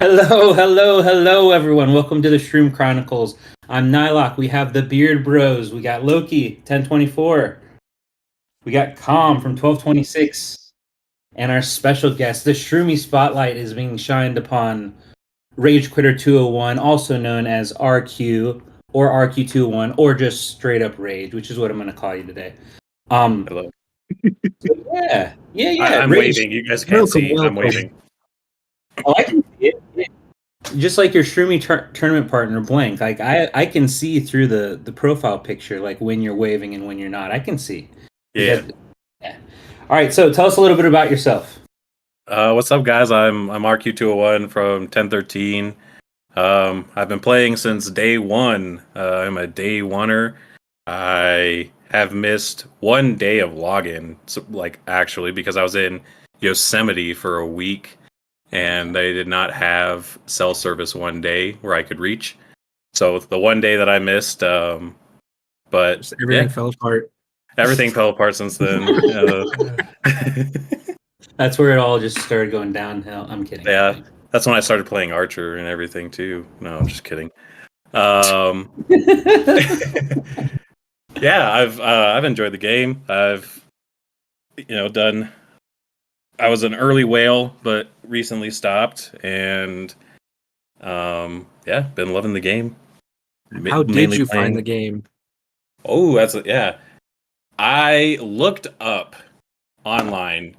Hello, hello, hello, everyone. Welcome to the Shroom Chronicles. I'm Nylock. We have the Beard Bros. We got Loki, 1024. We got Calm from 1226. And our special guest, the Shroomie Spotlight is being shined upon Rage Quitter 201, also known as RQ or RQ201, or just straight up Rage, which is what I'm going to call you today. Hello. Yeah. I'm Rage. waving. You guys can't see. I'm waving. Oh, I can see it. Yeah. Just like your Shroomy tournament partner, Blank. Like I can see through the profile picture, like when you're waving and when you're not. I can see. Yeah. Yeah. All right. So tell us a little bit about yourself. What's up, guys? I'm RQ201 from 1013. I've been playing since day one. I'm a day oneer. I have missed one day of login, actually, because I was in Yosemite for a week, and they did not have cell service one day where I could reach. So the one day that I missed, but just everything fell apart. Everything fell apart since then. That's where it all just started going downhill. I'm kidding. Yeah, that's when I started playing Archer and everything too. No, I'm just kidding. Yeah, I've enjoyed the game. I've done. I was an early whale, but recently stopped, and yeah, been loving the game. How did you find the game? Oh, yeah. I looked up online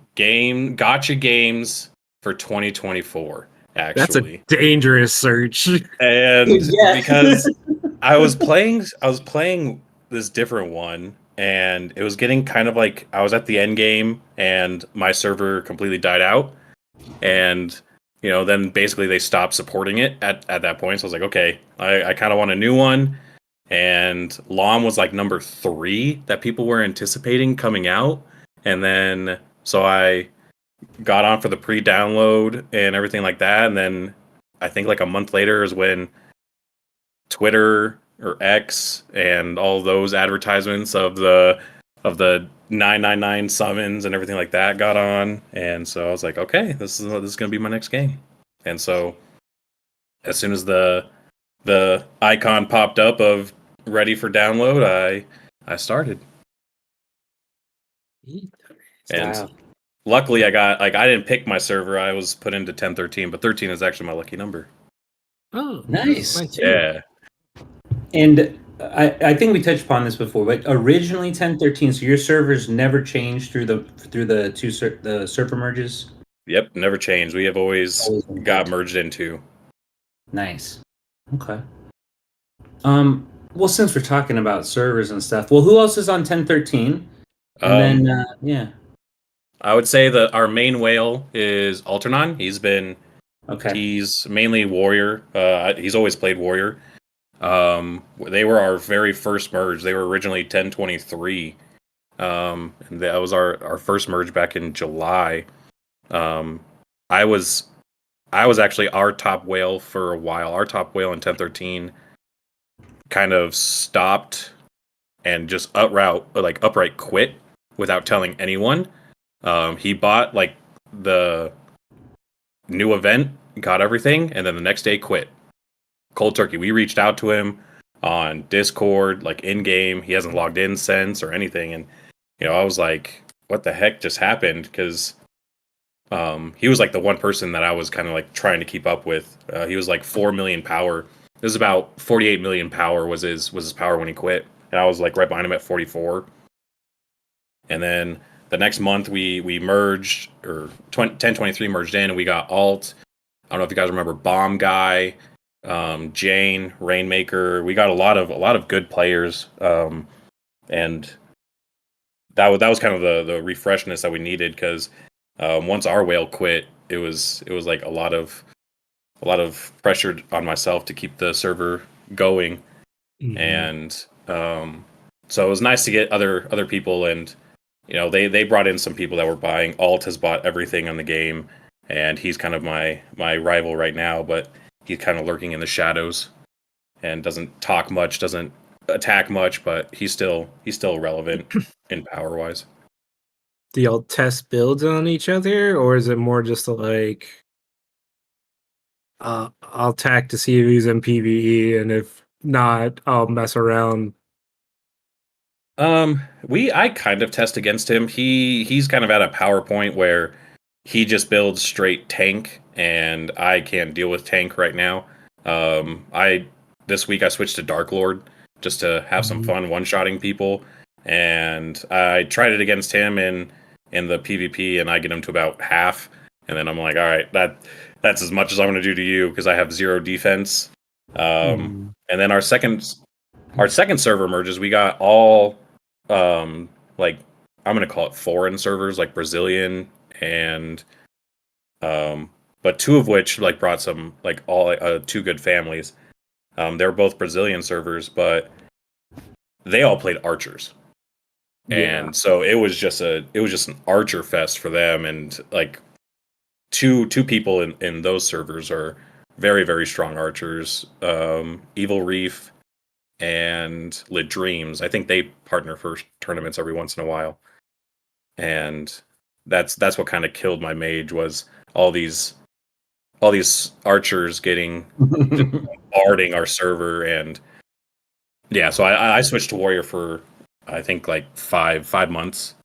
gotcha games for 2024. Actually, that's a dangerous search. And because I was playing this different one, and it was getting kind of like I was at the end game, and my server completely died out, and then basically they stopped supporting it at that point. So I was like, okay, I kind of want a new one. And LOM was like number 3 that people were anticipating coming out. And then, so I got on for the pre-download and everything like that. And then I think like a month later is when Twitter or X and all those advertisements of the 999 summons and everything like that got on. And so I was like, okay, this is going to be my next game. And so as soon as the icon popped up of ready for download, I started. And luckily I got, I didn't pick my server. I was put into 1013, but 13 is actually my lucky number. Oh, nice. Yeah. And I think we touched upon this before, but originally 1013, so your servers never changed through the server merges? Yep, never changed. We have always got merged into. Nice. Okay. Well, since we're talking about servers and stuff, well, who else is on 1013? And then, yeah. I would say that our main whale is Alternon. He's mainly warrior. He's always played warrior. They were our very first merge. They were originally 1023. And that was our first merge back in July. I was actually our top whale for a while. Our top whale in 1013 kind of stopped and just upright quit without telling anyone. He bought like the new event, got everything, and then the next day quit. Cold turkey. We reached out to him on Discord, like in game. He hasn't logged in since or anything, and I was like, "What the heck just happened?" Because he was like the one person that I was kind of like trying to keep up with. He was like 4 million power. It was about 48 million power was his power when he quit, and I was like right behind him at 44. And then the next month we merged, or 1023 merged in, and we got Alt. I don't know if you guys remember Bomb Guy, Jane, Rainmaker. We got a lot of good players, and that was kind of the refreshness that we needed, because once our whale quit, it was like a lot of pressure on myself to keep the server going. Mm-hmm. And so it was nice to get other people, and they brought in some people that were buying. Alt has bought everything on the game, and he's kind of my rival right now, but he's kind of lurking in the shadows and doesn't talk much, doesn't attack much, but he's still relevant in power wise. Do y'all test builds on each other, or is it more just like I'll tack to see if he's in PvE, and if not, I'll mess around. I kind of test against him. He's kind of at a PowerPoint where he just builds straight tank, and I can't deal with tank right now. I this week I switched to Dark Lord just to have some fun one-shotting people, and I tried it against him in the PvP, and I get him to about half, and then I'm like, all right, that's as much as I'm going to do to you because I have 0 defense. And then our second server merges, we got all like I'm going to call it foreign servers, like Brazilian and but 2 of which like brought some like all 2 good families. They're both Brazilian servers, but they all played archers. And so it was just an archer fest for them, and like two people in those servers are very, very strong archers. Evil Reef and Lit Dreams. I think they partner for tournaments every once in a while. And that's what kind of killed my mage, was all these archers getting bombarding our server. And yeah, so I switched to warrior for I think like five months,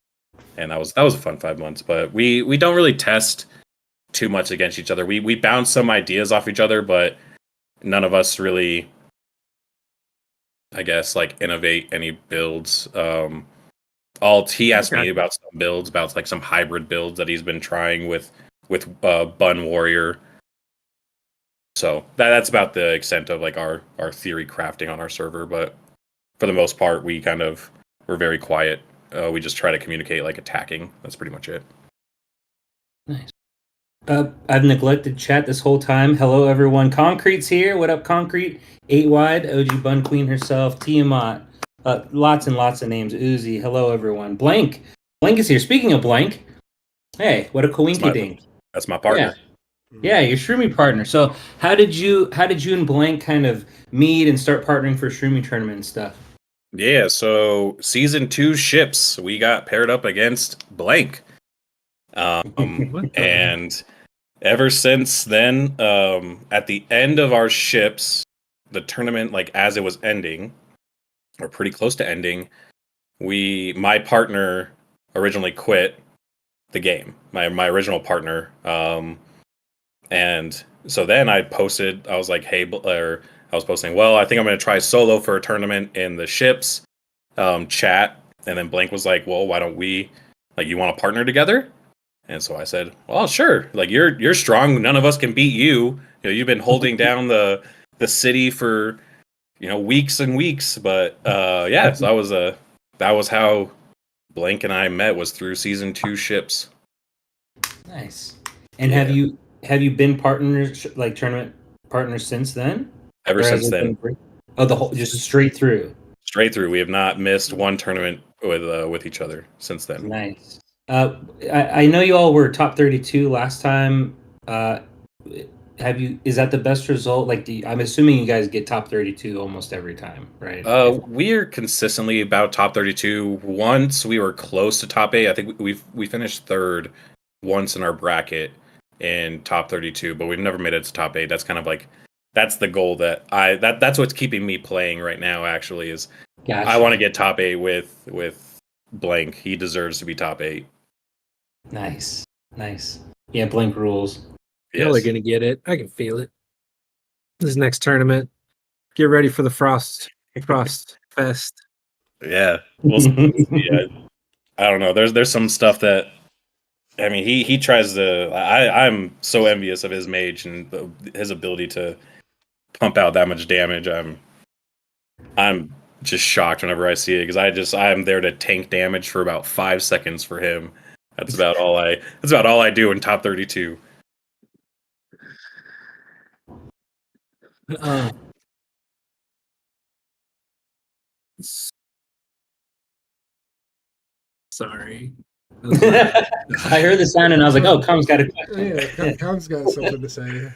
and that was a fun 5 months. But we don't really test too much against each other. We bounce some ideas off each other, but none of us really, I guess, like innovate any builds. He asked me about some builds, about like some hybrid builds that he's been trying with Bun Warrior. So that's about the extent of like our theory crafting on our server. But for the most part, we're very quiet. We just try to communicate like attacking. That's pretty much it. Nice. I've neglected chat this whole time. Hello, everyone. Concrete's here. What up, Concrete? 8 Wide, OG Bun Queen herself, Tiamat. Lots and lots of names. Uzi. Hello, everyone. Blank is here. Speaking of Blank, hey, what a coinky dink. That's my partner. Yeah, your Shroomie partner. So how did you and Blank kind of meet and start partnering for Shroomie tournament and stuff? Yeah, so season 2 ships, we got paired up against Blank. And ever since then, at the end of our ships, the tournament, like as it was ending, or pretty close to ending, my partner originally quit the game. My original partner, and so then I posted. I was like, "Hey," or I was posting, "Well, I think I'm going to try solo for a tournament in the ships chat." And then Blank was like, "Well, why don't we? Like, you want to partner together?" And so I said, "Well, sure. Like, you're strong. None of us can beat you. You know, you've been holding down the city for weeks and weeks." But yeah, so that was how Blank and I met, was through season 2 ships. Nice. And have you been partners, like tournament partners, since then? Ever since then. The whole, just straight through. Straight through. We have not missed one tournament with each other since then. Nice. I know you all were top 32 last time. Is that the best result? Like, I'm assuming you guys get top 32 almost every time, right? We're consistently about top 32. Once we were close to top 8. I think we finished 3rd once in our bracket in top 32, but we've never made it to top 8. That's kind of like, that's the goal that's what's keeping me playing right now, actually, is gotcha. I want to get top 8 with Blank. He deserves to be top 8. Nice. Yeah, Blank rules. Y'all are gonna get it. I can feel it. This next tournament, get ready for the Frost Fest. Yeah, we'll see. I don't know. There's some stuff that, I mean, he tries to. I'm so envious of his mage and his ability to pump out that much damage. I'm just shocked whenever I see it, because I'm there to tank damage for about 5 seconds for him. That's about all I do in top 32. Sorry. I heard the sound and I was like, "Oh, Com's got a question." Yeah, Com's got something to say.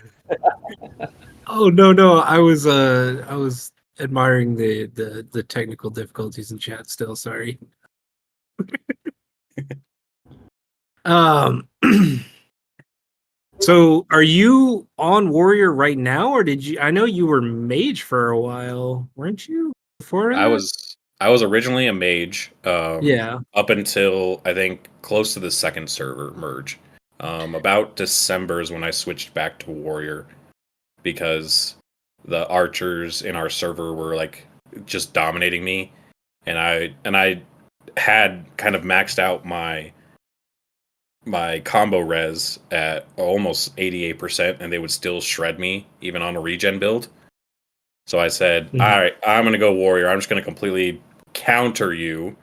Oh no! I was admiring the technical difficulties in chat. Still, sorry. So, are you on Warrior right now, or did you? I know you were Mage for a while, weren't you? Before I that? was originally a mage. Yeah. Up until I think close to the second server merge. About December is when I switched back to warrior because the archers in our server were like just dominating me, and I had kind of maxed out my combo res at almost 88%, and they would still shred me even on a regen build. So I said, Mhm. all right, I'm going to go warrior. I'm just going to completely counter you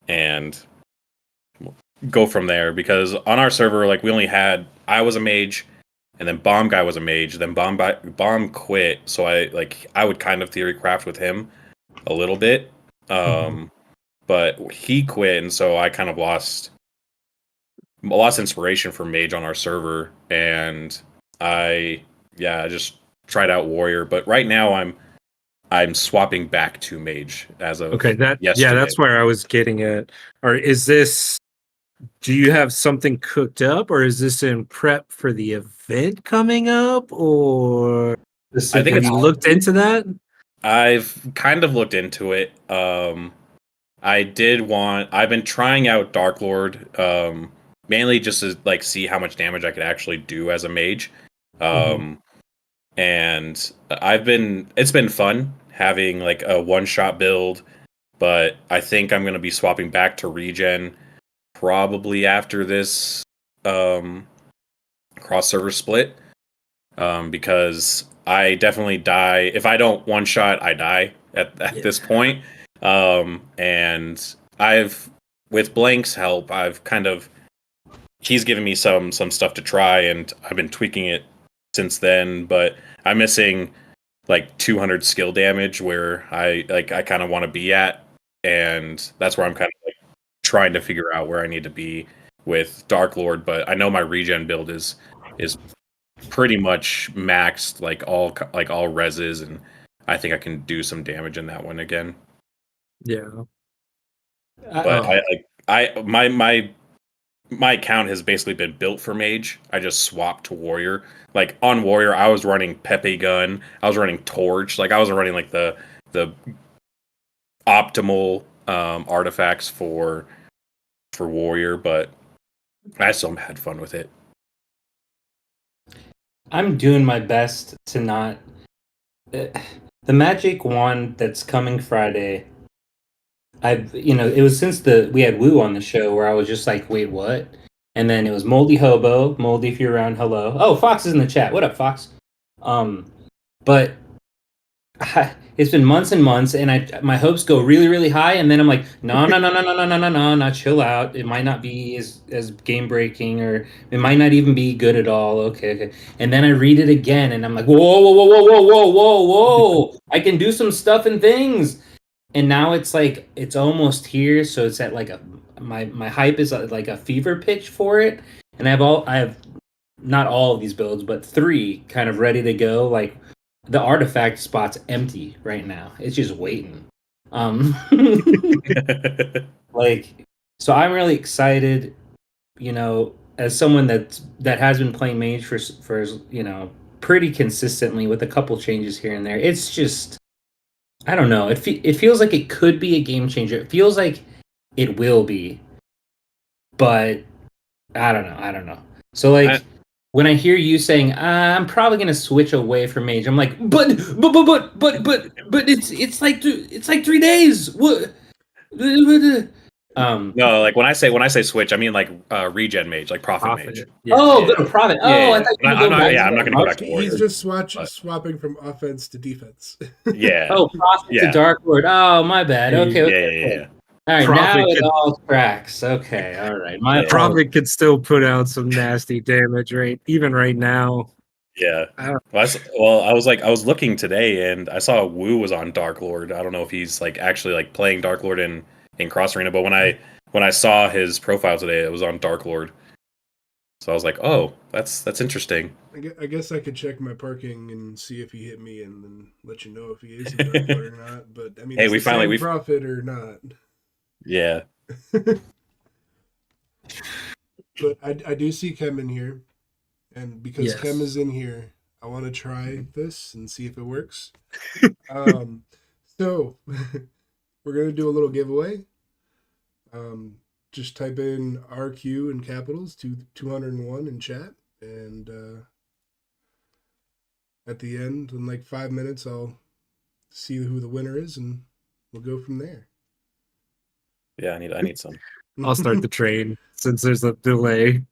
and go from there. Because on our server, like we only had, I was a mage, and then Bomb Guy was a mage. Then Bomb quit, so I would kind of theory craft with him a little bit. But he quit, and so I kind of lost inspiration for mage on our server, and I just tried out warrior. But right now I'm swapping back to mage as of yesterday. That's where I was getting at. Or is this? Do you have something cooked up, or is this in prep for the event coming up, or I think have you looked into that? I've kind of looked into it. I've been trying out Dark Lord, mainly just to like see how much damage I could actually do as a mage. And it's been fun having like a one-shot build, but I think I'm going to be swapping back to regen probably after this cross server split, because I definitely die if I don't one shot. I die at this point, and I've with Blank's help, he's given me some stuff to try, and I've been tweaking it since then. But I'm missing like 200 skill damage where I kind of want to be at, and that's where I'm kind of like trying to figure out where I need to be with Dark Lord. But I know my regen build is pretty much maxed, like all reses, and I think I can do some damage in that one again. Yeah. But my account has basically been built for mage. I just swapped to warrior. Like on warrior, I was running Pepe gun. I was running torch. Like I was running like the optimal artifacts for warrior, but I still had fun with it. I'm doing my best to not. The magic wand that's coming Friday. It was since we had Woo on the show where I was just like, wait, what? And then it was Moldy Hobo, Moldy if you're around, hello. Oh, Fox is in the chat. What up, Fox? But it's been months and months, and my hopes go really, really high, and then I'm like, no, chill out. It might not be as game breaking, or it might not even be good at all. Okay. And then I read it again, and I'm like, whoa. I can do some stuff and things. And now it's like it's almost here, so it's at like my hype is at like a fever pitch for it, and I have not all of these builds, but 3 kind of ready to go. Like the artifact spot's empty right now; it's just waiting. Like, so I'm really excited. As someone that has been playing mage for pretty consistently with a couple changes here and there, it's just. I don't know. It feels like it could be a game changer. It feels like it will be, but I don't know. So when I hear you saying I'm probably gonna switch away from mage, I'm like, but it's like 3 days. What? No, like when I say switch, I mean like regen mage, like prophet mage. Yeah. Go to prophet. Yeah, I thought you I'm not gonna go back to warrior. He's just swapping from offense to defense. Yeah. Prophet to Dark Lord. Oh, my bad. Okay. Yeah. All right, Prophet now it all cracks. Okay, all right. My Prophet could still put out some nasty damage, even right now. Yeah. Well, I was looking today, and I saw Wu was on Dark Lord. I don't know if he's like actually like playing Dark Lord in Cross Arena, but when I saw his profile today, it was on Dark Lord. So I was like, oh, that's interesting. I guess I could check my parking and see if he hit me, and then let you know if he is a Dark Lord or not. But I mean, hey, we finally Prophet or not. Yeah. But I do see Kem in here, And because Yes. Kem is in here, I want to try this and see if it works. So we're gonna do a little giveaway. Just type in RQ in capitals 201 in chat, and at the end, in like 5 minutes, I'll see who the winner is, and we'll go from there. Yeah, I need some. I'll start the train since there's a delay.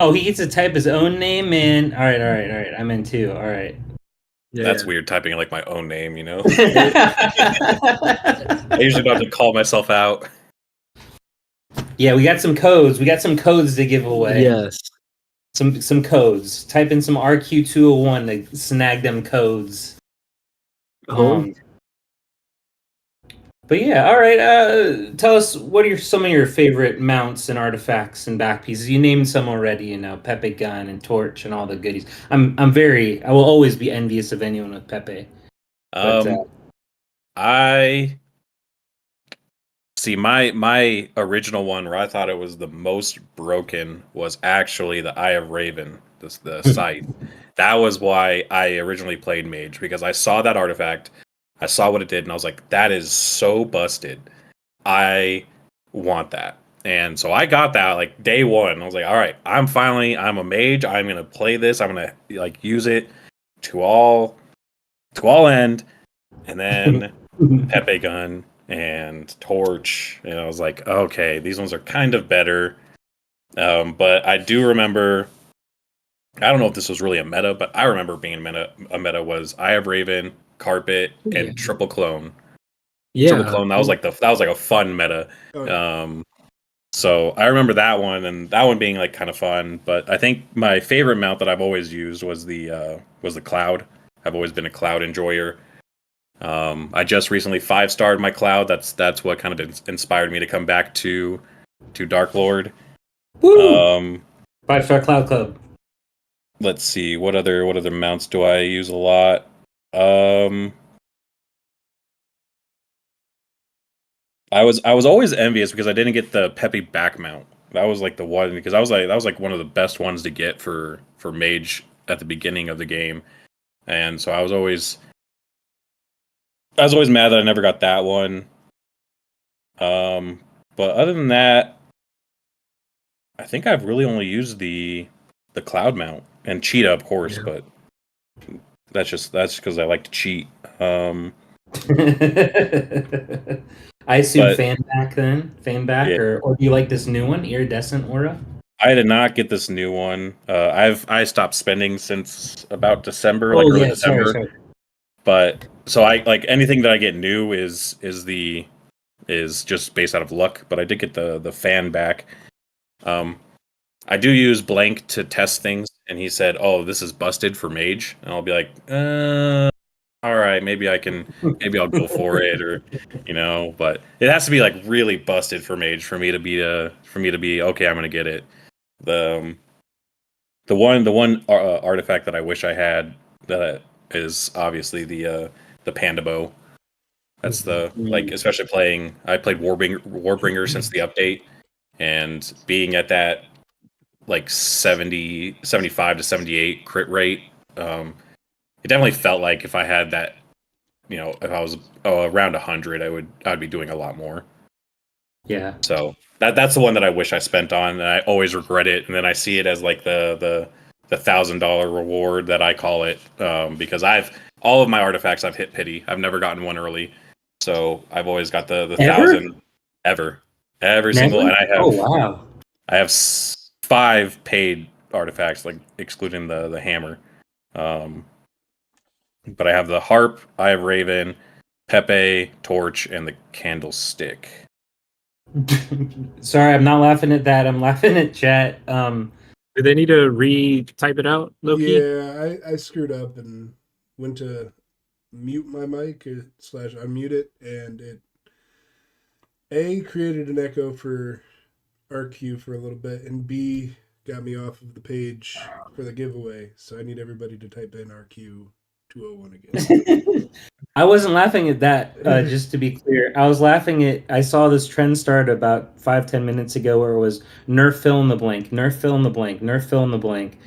Oh, he gets to type his own name in. All right. I'm in too. All right. Yeah. That's weird typing like my own name, you know? I usually don't have to call myself out. Yeah, we got some codes. We got some codes to give away. Yes. Some codes. Type in some RQ201 to snag them codes. Oh. But yeah, all right. Tell us what are some of your favorite mounts and artifacts and back pieces. You named some already, you know, Pepe gun and torch and all the goodies. I will always be envious of anyone with Pepe. But, I see my original one where I thought it was the most broken was actually the Eye of Raven, the scythe. That was why I originally played Mage, because I saw that artifact, I saw what it did, and I was like, that is so busted. I want that. And so I got that like day one. I was like, all right, I'm a mage. I'm gonna play this. I'm gonna like use it to all end. And then Pepe gun and torch, and I was like, okay, these ones are kind of better. But I do remember, I don't know if this was really a meta, but I remember being a meta was Eye of Raven, Carpet, and Triple Clone. Yeah. Triple Clone, that was like a fun meta. So I remember that one, and that one being like kind of fun. But I think my favorite mount that I've always used was the Cloud. I've always been a Cloud enjoyer. I just recently 5-starred my Cloud. That's what kind of inspired me to come back to Dark Lord. Woo! 5-star Cloud Club. Let's see, what other mounts do I use a lot? I was always envious because I didn't get the Pepe back mount. That was like the one, because that was like one of the best ones to get for Mage at the beginning of the game, and so I was always mad that I never got that one. But other than that, I think I've really only used the Cloud mount and Cheetah, of course, but that's because I like to cheat. I assume fan back then? Fan back, Yeah. or do you like this new one, Iridescent Aura? I did not get this new one. I stopped spending since about December, early December. Sorry. But so I like anything that I get new is just based out of luck. But I did get the fan back. I do use Blank to test things, and he said, "Oh, this is busted for Mage," and I'll be like, all right, maybe I'll go for it, or but it has to be like really busted for Mage for me to be okay. I'm gonna get it. The one artifact that I wish I had that is obviously the Panda Bow. That's especially I played Warbringer since the update, and being at that like 75 to 78 crit rate, it definitely felt like if I had that, if I was around 100, I'd be doing a lot more. Yeah. So that's the one that I wish I spent on, and I always regret it. And then I see it as like the $1,000 reward that I call it, because all of my artifacts I've hit pity. I've never gotten one early, so I've always got the 1,000 every single. And I have 5 paid artifacts, like excluding the hammer. But I have the harp, I have Raven, Pepe, torch, and the candlestick. Sorry, I'm not laughing at that. I'm laughing at chat. Do they need to re-type it out, Loki? Yeah, I screwed up and went to mute my mic / unmute it, and it created an echo for RQ for a little bit, and B got me off of the page for the giveaway. So I need everybody to type in RQ201 RQ201 again. I wasn't laughing at that, just to be clear. I was laughing at, I saw this trend start about 5-10 minutes ago where it was nerf fill in the blank, nerf fill in the blank, nerf fill in the blank.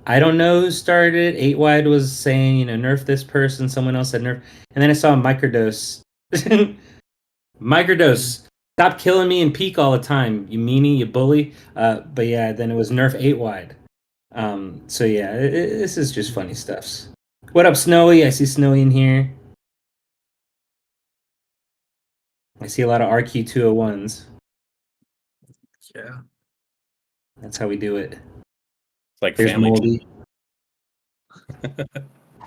I don't know who started it. 8 Wide was saying, nerf this person. Someone else said nerf. And then I saw Microdose. Microdose, stop killing me and peak all the time, you meanie, you bully. But yeah, then it was nerf 8 Wide. So yeah, this is just funny stuffs. What up, Snowy? I see Snowy in here. I see a lot of RQ201s. Yeah. That's how we do it. It's like Here's family. Moldy.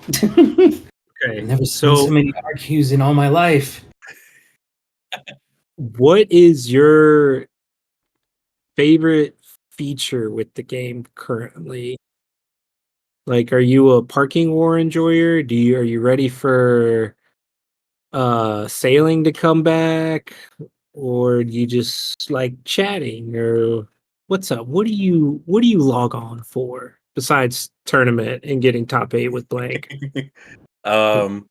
Okay. I've never seen so many RQs in all my life. What is your favorite feature with the game currently? Like, are you a parking war enjoyer? Are you ready for sailing to come back? Or do you just like chatting? Or what's up? What do you log on for besides tournament and getting top 8 with blank? I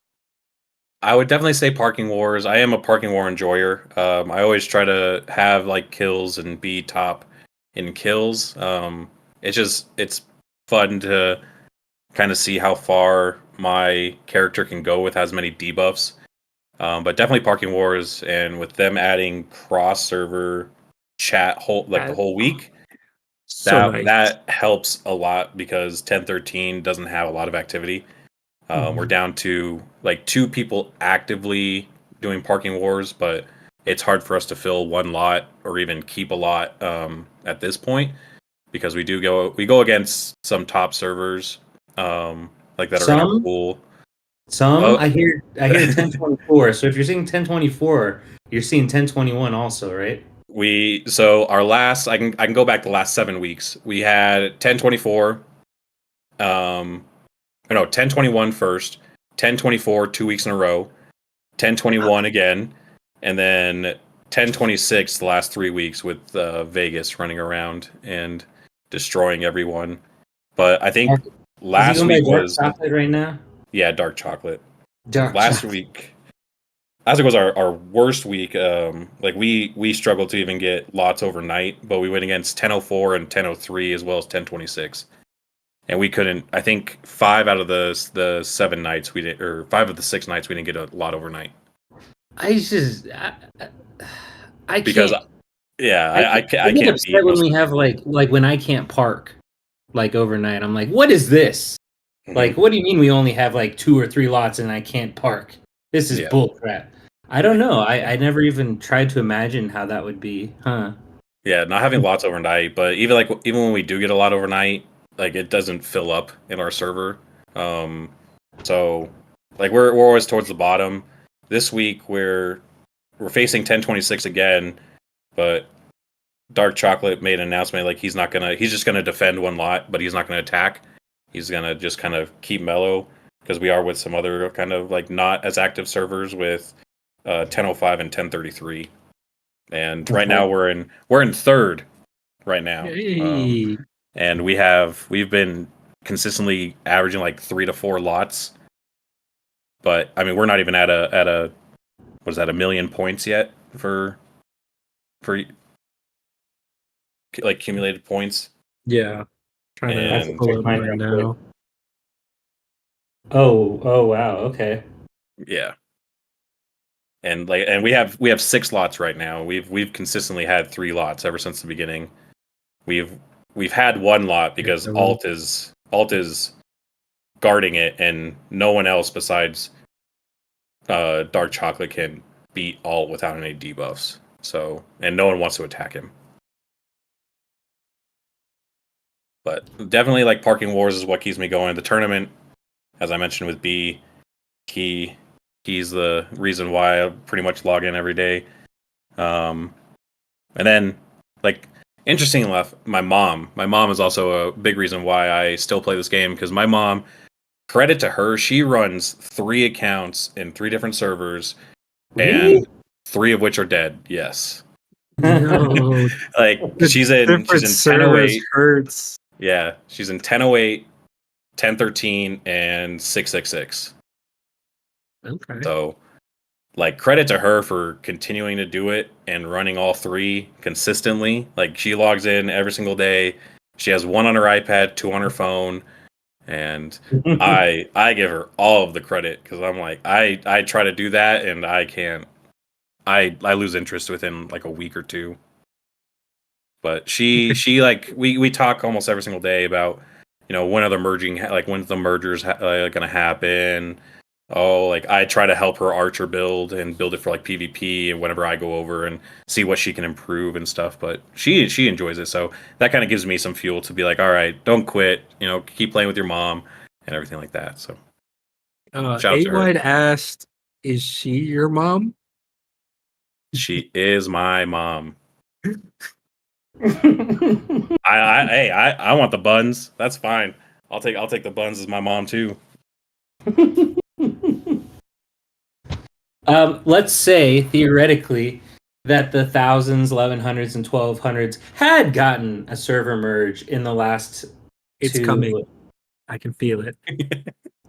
would definitely say parking wars. I am a parking war enjoyer. I always try to have like kills and be top in kills. It's fun to kind of see how far my character can go with as many debuffs. But definitely parking wars, and with them adding cross server chat the whole week, so nice. that helps a lot because 1013 doesn't have a lot of activity. We're down to like 2 people actively doing parking wars, but it's hard for us to fill one lot or even keep a lot at this point because we go against some top servers like that are in our pool. I hear 1024. So if you're seeing 1024, you're seeing 1021 also, right? Our last I can go back the last 7 weeks. We had 1024 1021 first, 1024 2 weeks in a row, 1021 again, and then 1026 the last 3 weeks with Vegas running around and destroying everyone. But I think last week was dark chocolate right now. Yeah, dark chocolate. Last week was our worst week. Like we struggled to even get lots overnight, but we went against 1004 and 1003 as well as 1026. And we couldn't. I think 5 out of the 7 nights we did, or 5 of the 6 nights we didn't get a lot overnight. I because can't. I can't upset when we have like when I can't park like overnight. I'm like, what is this? Mm-hmm. Like, what do you mean we only have like 2 or 3 lots and I can't park? This is bullcrap. I don't know. I never even tried to imagine how that would be, huh? Yeah, not having lots overnight, but even when we do get a lot overnight, like it doesn't fill up in our server. So like we're always towards the bottom. This week we're facing 1026 again, but Dark Chocolate made an announcement like he's just gonna defend one lot, but he's not gonna attack. He's gonna just kind of keep mellow because we are with some other kind of like not as active servers with 1005 and 1033. And right now we're in third right now. Hey. And we've been consistently averaging like 3 to 4 lots. But I mean, we're not even at a what is that, 1 million points yet for like accumulated points. Yeah. Trying to pull up right now. Oh wow, okay. Yeah. And we have 6 lots right now. We've consistently had 3 lots ever since the beginning. We've had 1 lot because Alt is guarding it, and no one else besides Dark Chocolate can beat Alt without any debuffs. So, and no one wants to attack him. But definitely, like, parking wars is what keeps me going. The tournament, as I mentioned with B, he's the reason why I pretty much log in every day. And then, like, interesting enough, my mom is also a big reason why I still play this game, because my mom, credit to her, she runs 3 accounts in 3 different servers, really? and 3 of which are dead. Yes. No. Like she's in 1008. Hurts. Yeah, she's in 1008, 1013 and 666. Okay. So, like, credit to her for continuing to do it and running all three consistently. Like, she logs in every single day. She has one on her iPad, two on her phone, and I give her all of the credit because I'm like I try to do that and I can't. I lose interest within like a week or two. But she like we talk almost every single day about when are the merging like when's the mergers gonna happen. Oh, like I try to help her archer build and build it for like PvP and whenever I go over and see what she can improve and stuff. But she enjoys it, so that kind of gives me some fuel to be like, all right, don't quit. Keep playing with your mom and everything like that. So shout out to her. Wide asked, "Is she your mom?" She is my mom. I want the buns. That's fine. I'll take the buns as my mom too. Let's say theoretically that the 1000s, 1100s, and 1200s had gotten a server merge in the last. It's coming. I can feel it.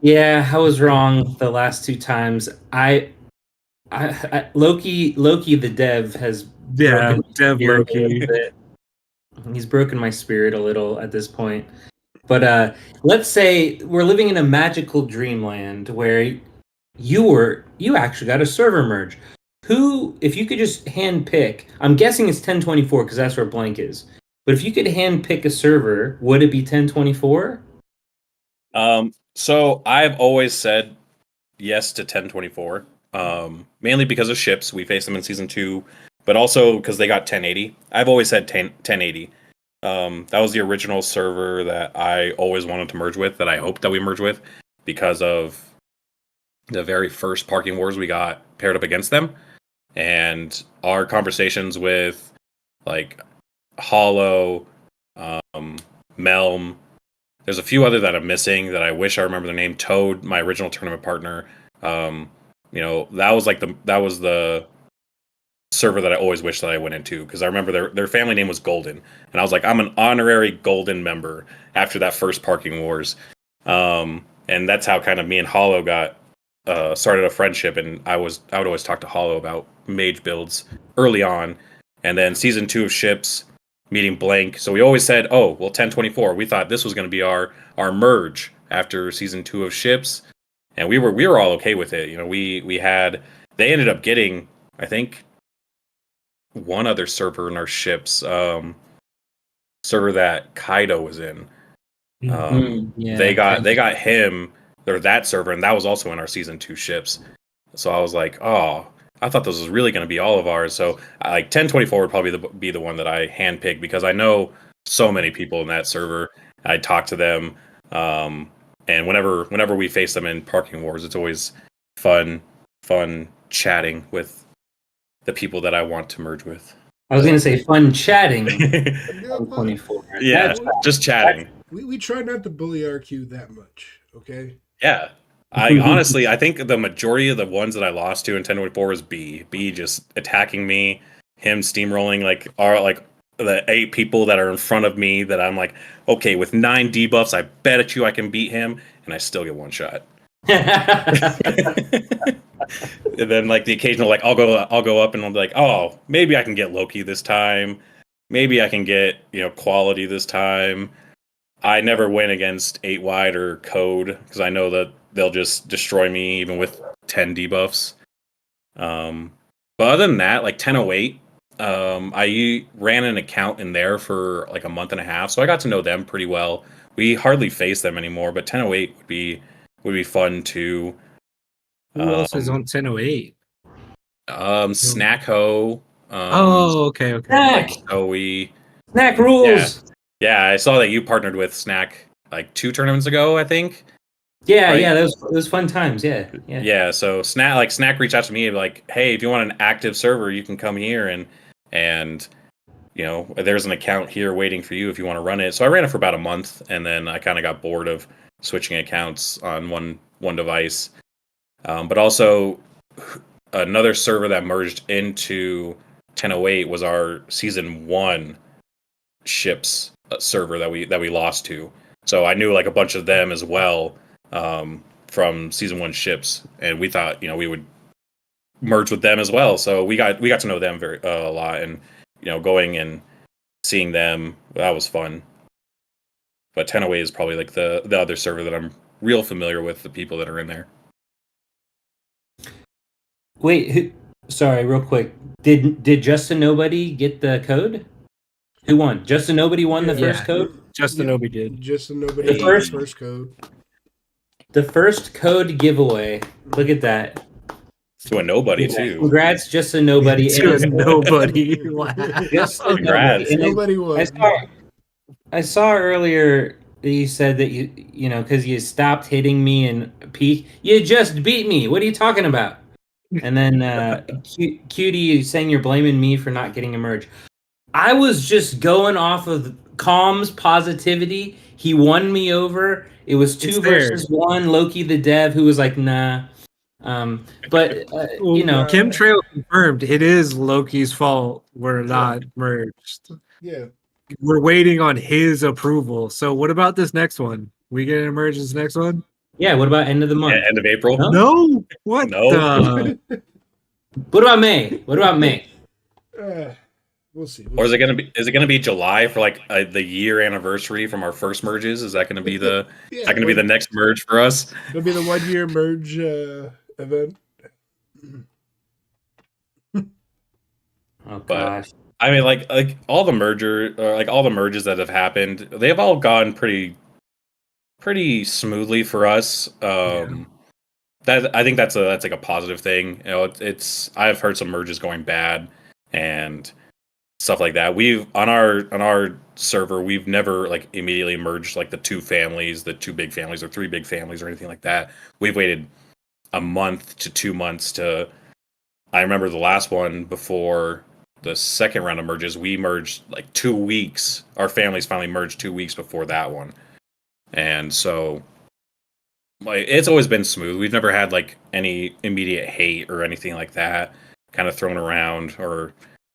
Yeah, I was wrong the last two times. I Loki the dev has Yeah, broken Dev Loki. He's broken my spirit a little at this point. But let's say we're living in a magical dreamland where you actually got a server merge. Who, if you could just hand pick, I'm guessing it's 1024 because that's where blank is. But if you could hand pick a server, would it be 1024? So I've always said yes to 1024. Mainly because of ships. We faced them in season 2, but also because they got 1080. I've always said 1080. That was the original server that I always wanted to merge with, that I hoped that we merge with, because of the very first Parking Wars we got paired up against them. And our conversations with, like, Hollow, Melm, there's a few other that I'm missing that I wish I remember their name. Toad, my original tournament partner. That was the server that I always wished that I went into, because I remember their family name was Golden, and I was like, I'm an honorary Golden member after that first Parking Wars, and that's how kind of me and Hollow got started a friendship. And I would always talk to Hollow about mage builds early on, and then season 2 of ships, meeting Blank. So we always said, oh well, 1024. We thought this was going to be our merge after season 2 of ships, and we were all okay with it. They ended up getting, I think, one other server in our ships, server that Kaido was in. They got him, or that server, and that was also in our season 2 ships. So I was like, oh, I thought this was really going to be all of ours. So like 1024 would probably be the one that I handpicked, because I know so many people in that server. I talk to them, and whenever we face them in Parking Wars, it's always fun chatting with the people that I want to merge with. I was going to say fun chatting. 1024. Yeah, just chatting. We try not to bully RQ that much, okay? Yeah. I think the majority of the ones that I lost to in 1024 was B. B just attacking me, him steamrolling the 8 people that are in front of me that I'm like, okay, with 9 debuffs, I bet at you I can beat him, and I still get one shot. And then like the occasional, like I'll go up and I'll be like, oh, maybe I can get Loki this time. Maybe I can get, quality this time. I never win against 8 wide or code, because I know that they'll just destroy me even with 10 debuffs. But other than that, like 1008, I ran an account in there for like a month and a half, so I got to know them pretty well. We hardly face them anymore, but 1008 would be fun too. Who else is on 1008? Snack Ho. Okay. Snack. Snack rules. Yeah, I saw that you partnered with Snack like 2 tournaments ago, I think. Yeah, right? yeah, those fun times. Yeah. Yeah. So Snack reached out to me like, hey, if you want an active server, you can come here and there's an account here waiting for you if you want to run it. So I ran it for about a month, and then I kind of got bored of switching accounts on one device. But also another server that merged into 1008 was our season 1 ships server that we lost to. So I knew like a bunch of them as well from season 1 ships, and we thought we would merge with them as well. So we got to know them very a lot, and going and seeing them, that was fun. But 1008 is probably like the other server that I'm real familiar with, the people that are in there. Wait, sorry, real quick. Did Justin Nobody get the code? Who won? Justin Nobody won the first code? Justin Nobody did. Justin Nobody The won the first code. The first code giveaway. Look at that. To a nobody too. Congrats, Justin Nobody. To a nobody. Wow. Congrats. Nobody won. I saw earlier that you said that you know, because you stopped hitting me and peak. You just beat me. What are you talking about? And then Cutie saying you're blaming me for not getting a merge. I was just going off of Calm's positivity. He won me over. It was 2 versus 1. Loki the dev, who was like, nah. But Chemtrail confirmed it is Loki's fault we're not merged. Yeah. We're waiting on his approval. So what about this next one? We get an merge this next one? Yeah, what about end of the month? Yeah, end of April? No. What? No. What about May? What about May? We'll see. Or is it gonna be July for like the year anniversary from our first merges? Is that gonna be the the next merge for us? It'll be the 1-year merge event. Oh gosh. I mean, like all the merges that have happened, they've all gone pretty smoothly for us. That I think that's like a positive thing. It's I've heard some merges going bad and stuff like that. We've on our server, we've never like immediately merged like the 2 families, the 2 big families or 3 big families or anything like that. We've waited a month to 2 months to. I remember the last one before the second round of merges, we merged like 2 weeks. Our families finally merged 2 weeks before that one, and so like it's always been smooth. We've never had like any immediate hate or anything like that kind of thrown around. Or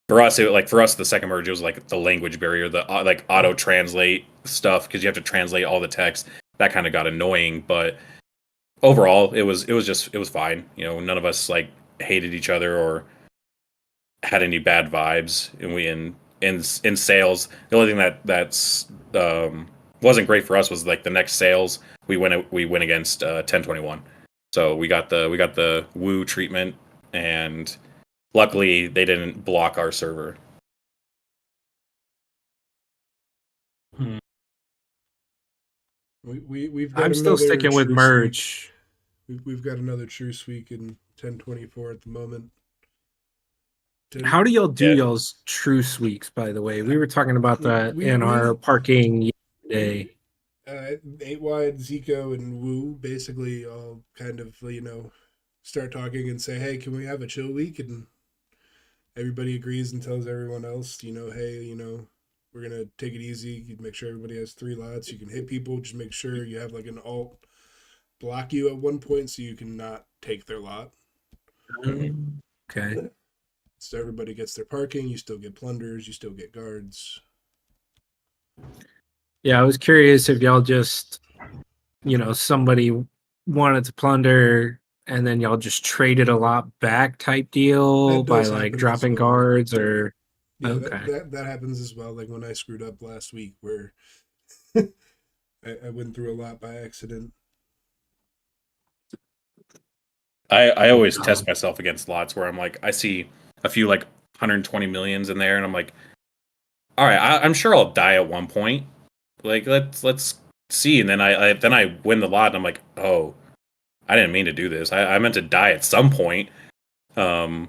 for us, the second merge, it was like the language barrier, the like auto translate stuff, because you have to translate all the text. That kind of got annoying, but overall, it was fine. None of us like hated each other or had any bad vibes. And we in sales, the only thing that's wasn't great for us was like the next sales we went against 1021. So we got the woo treatment, and luckily they didn't block our server. We've got I'm still sticking with merge. We've got another truce week in 1024 at the moment. How do y'all do y'all's truce weeks, by the way? We were talking about that in our parking yesterday. 8 Wide, Zico, and Woo basically all kind of, start talking and say, hey, can we have a chill week? And everybody agrees and tells everyone else, hey, we're going to take it easy. You make sure everybody has 3 lots. You can hit people. Just make sure you have like an alt block you at one point so you can not take their lot. Okay. So everybody gets their parking. You still get plunders. You still get guards. Yeah, I was curious if y'all just, somebody wanted to plunder and then y'all just traded a lot back type deal by like dropping guards or. Yeah, okay. that happens as well. Like when I screwed up last week where I went through a lot by accident. I always test myself against lots where I'm like, I see a few like 120 millions in there, and I'm like, all right, I'm sure I'll die at one point. Like let's see, and then I win the lot, and I'm like, oh, I didn't mean to do this. I meant to die at some point. And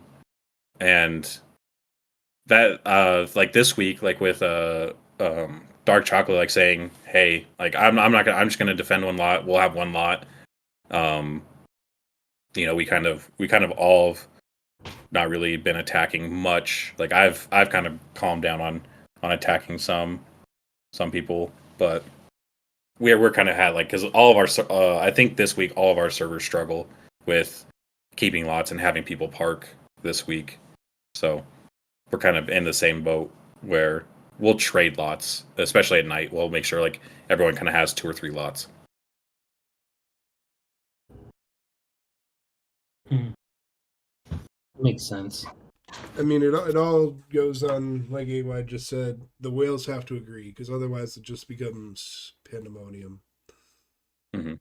that like this week, like with Dark Chocolate, like saying, hey, like I'm just gonna defend one lot. We'll have one lot. We kind of all have not really been attacking much. Like I've kind of calmed down on attacking some people, but we're kind of had like, because all of our I think this week all of our servers struggle with keeping lots and having people park this week, so we're kind of in the same boat where we'll trade lots, especially at night. We'll make sure like everyone kind of has 2 or 3 lots. Makes sense. I mean, it all goes on, like AY just said, the whales have to agree, because otherwise it just becomes pandemonium. Mm-hmm.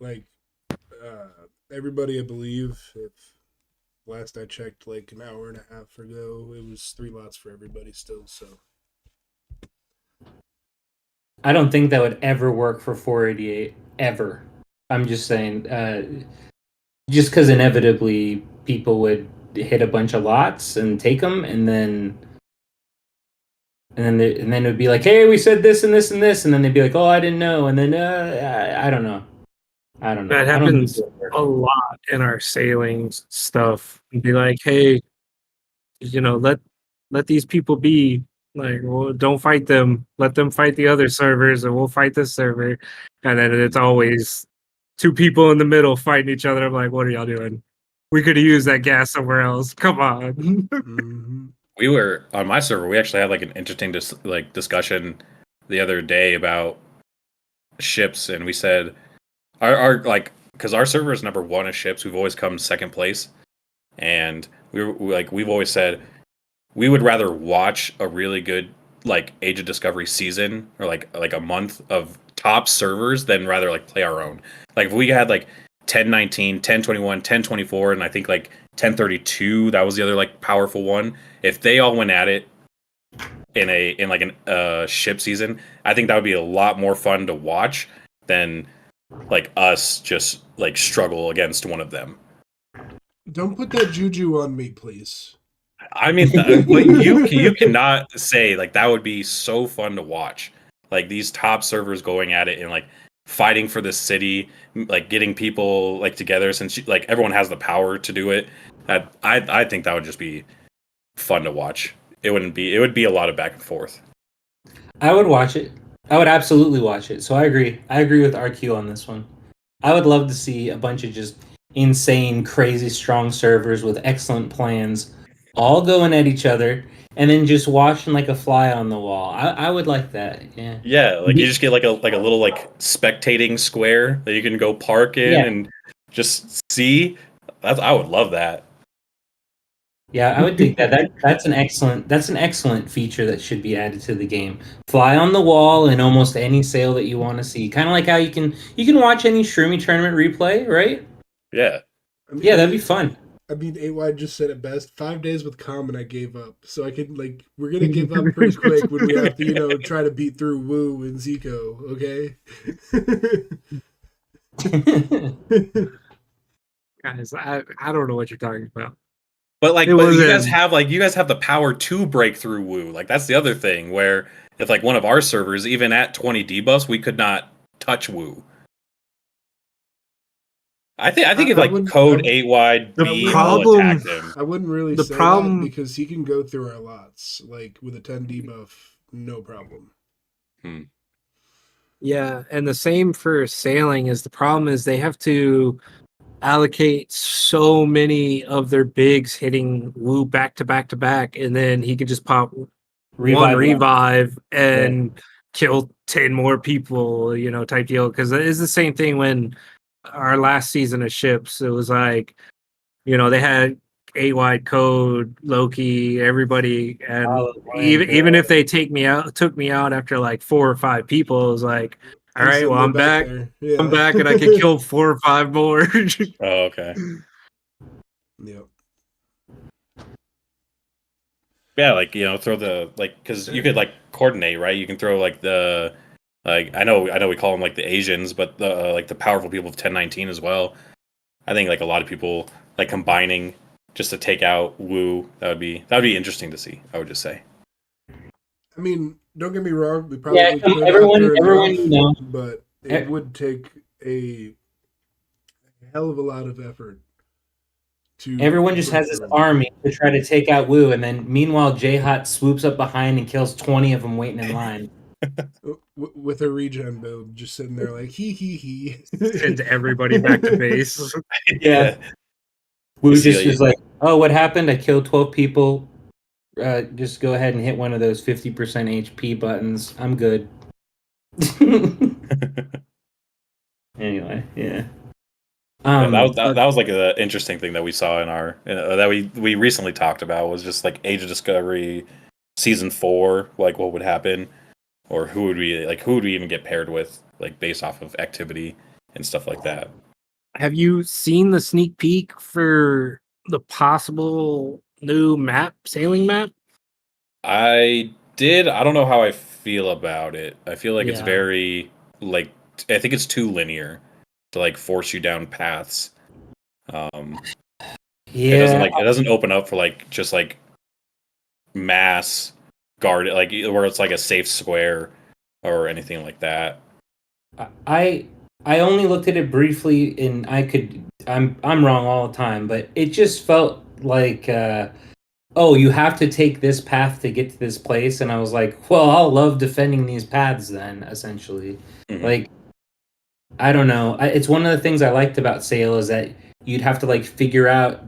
Like, everybody, I believe, if last I checked, like an hour and a half ago, it was 3 lots for everybody still, so. I don't think that would ever work for 488, ever. I'm just saying, just because inevitably people would hit a bunch of lots and take them, and then it would be like, hey, we said this and this and this, and then they'd be like, oh, I didn't know, and then I don't know. That happens a lot in our sailing stuff. And be like, hey, let these people be. Like, well, don't fight them. Let them fight the other servers, and we'll fight this server. And then it's always 2 people in the middle fighting each other. I'm like, what are y'all doing? We could have used that gas somewhere else. Come on. Mm-hmm. We were on my server. We actually had like an interesting discussion the other day about ships, and we said our like because our server is number 1 as ships. We've always come second place, and we've always said we would rather watch a really good like Age of Discovery season or like a month of top servers than rather like play our own. Like if we had like 1019, 1021, 1024, and I think like 1032, that was the other like powerful one. If they all went at it in a ship season, I think that would be a lot more fun to watch than like us just like struggle against one of them. Don't put that juju on me, please. I mean, you cannot say like that would be so fun to watch. Like these top servers going at it and like fighting for the city, like getting people like together since like everyone has the power to do it. I think that would just be fun to watch. It would be a lot of back and forth. I would watch it. I would absolutely watch it. So I agree. I agree with RQ on this one. I would love to see a bunch of just insane, crazy, strong servers with excellent plans all going at each other and then just watching like a fly on the wall. I would like that. Yeah. Yeah, like you just get like a little like spectating square that you can go park in and just see. I would love that. Yeah, I would think that. That's an excellent feature that should be added to the game. Fly on the wall in almost any sail that you want to see. Kind of like how you can watch any Shroomie tournament replay, right? Yeah. I mean, yeah, that'd be fun. I mean, AY just said it best. 5 days with Calm and I gave up. So I could we're gonna give up pretty quick when we have to, try to beat through Woo and Zico, okay? Guys, I don't know what you're talking about. But you guys have the power to break through Woo. Like that's the other thing where if like one of our servers, even at 20 debuffs, we could not touch Woo. I think if like code 8 wide B will attack him. I wouldn't really say that because he can go through our lots. Like with a 10 debuff, no problem. Yeah, and the same for sailing is the problem is they have to allocate so many of their bigs hitting Woo back to back to back, and then he can just pop revive and kill 10 more people, type deal. Because it's the same thing when our last season of ships, it was like, they had 8-wide code, Loki, everybody, and even if they took me out after like 4 or 5 people, it was like, all right, well, I'm back. Yeah. I'm back, and I can kill 4 or 5 more. Oh, okay. Yep. Yeah, throw the because you could coordinate, right? You can throw the I know we call them the Asians, but the powerful people of 1019 as well. I think a lot of people combining just to take out Woo. That would be interesting to see. I would just say. I mean, don't get me wrong. We probably could everyone but it would take a hell of a lot of effort. Everyone just has this army to try to take out Woo, and then meanwhile J-Hot swoops up behind and kills 20 of them waiting in line. With a regen build, just sitting there he. Send everybody back to base. Yeah. Woo just was like, oh, what happened? I killed 12 people. just go ahead and hit one of those 50% HP buttons. I'm good. Anyway, yeah. That was like the interesting thing that we saw in our that we recently talked about was just like Age of Discovery season 4, like what would happen, or who would we even get paired with, like based off of activity and stuff like that. Have you seen the sneak peek for the possible new sailing map? I did. I don't know how I feel about it. I feel like it's Yeah. very like I think it's too linear to like force you down paths. It doesn't open up for like just like mass guard, like where it's like a safe square or anything like that. I only looked at it briefly, and I'm wrong all the time, but it just felt like oh, you have to take this path to get to this place, and I was like, well, I'll love defending these paths then, essentially. Mm-hmm. Like, I don't know. It's one of the things I liked about Sail is that you'd have to like figure out,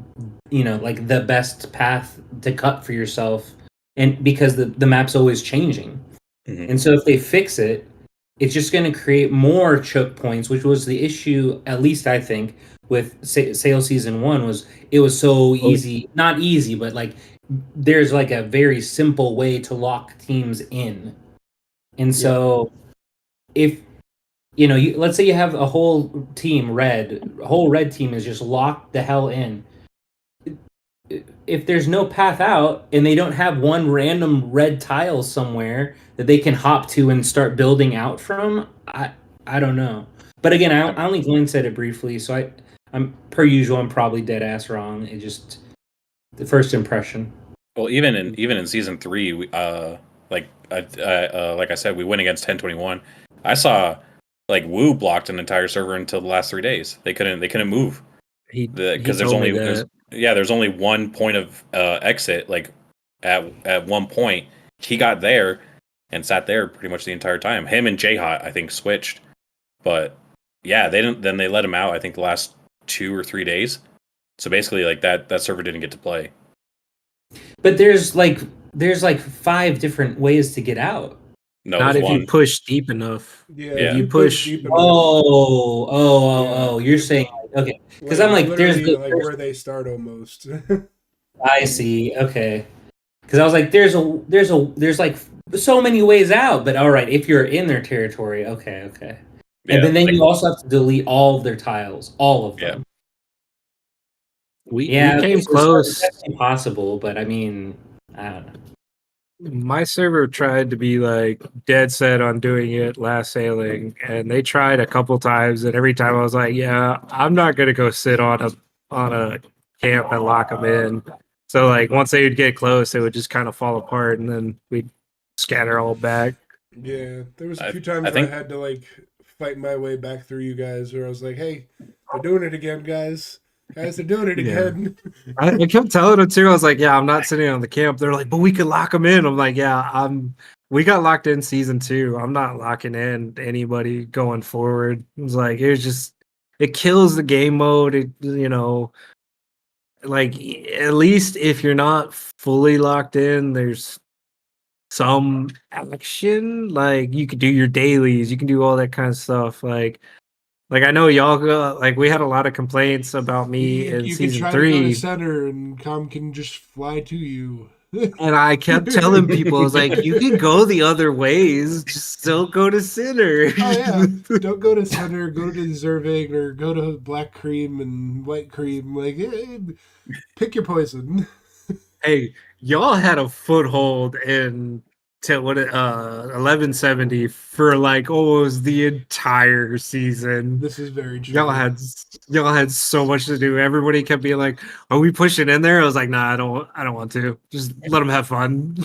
like the best path to cut for yourself, and because the map's always changing. Mm-hmm. And so if they fix it, it's just going to create more choke points, which was the issue, at least I think, with Sail Season 1 was it was so easy. Not easy, but like there's like a very simple way to lock teams in. And so if, let's say you have a whole red team is just locked the hell in. If there's no path out and they don't have one random red tile somewhere that they can hop to and start building out from, I don't know. But again, I only glanced at it briefly, so I'm per usual. I'm probably dead ass wrong. It just the first impression. Well, even in season 3, like I said, we went against 1021. I saw like Wu blocked an entire server until the last 3 days. They couldn't move because there's only one point of exit. Like at one point, he got there and sat there pretty much the entire time. Him and J-Hot, I think, switched, but yeah, they didn't. Then they let him out. I think the last 2 or 3 days. So basically, like that server didn't get to play. But there's like 5 different ways to get out. No, not if one. you push deep enough. Yeah, if you push deep enough. Oh, you're saying okay. Because I'm like, there's where they start almost. I see. Okay. Because I was like, there's like so many ways out, but all right, if you're in their territory, okay. Yeah, and then you also have to delete all of their tiles, all of them. We came close. That's impossible, but I mean, I don't know. My server tried to be like dead set on doing it last sailing, and they tried a couple times, and every time I was like, yeah, I'm not gonna go sit on a camp and lock them in. So like once they would get close, it would just kind of fall apart, and then we'd scatter all back. Yeah, there was a few times I had to like fight my way back through you guys, where I was like, hey, they're doing it again, guys. Guys, they're doing it again. I kept telling them too. I was like, "Yeah, I'm not sitting on the camp." They're like, "But we could lock them in." I'm like, "Yeah, we got locked in season 2. I'm not locking in anybody going forward." It was like it kills the game mode. It like at least if you're not fully locked in, there's some action. Like you could do your dailies, you can do all that kind of stuff. Like I know y'all like we had a lot of complaints about me in season 3. You can try to go to center and Com can just fly to you. And I kept telling people, I was like, you can go the other ways, just don't go to center. Oh yeah, don't go to center. Go to deserving or go to black cream and white cream. Like, pick your poison. Hey, y'all had a foothold in 1170 for like almost the entire season. This is very true. Y'all had so much to do. Everybody kept being like, "Are we pushing in there?" I was like, "Nah, I don't want to. Just let them have fun.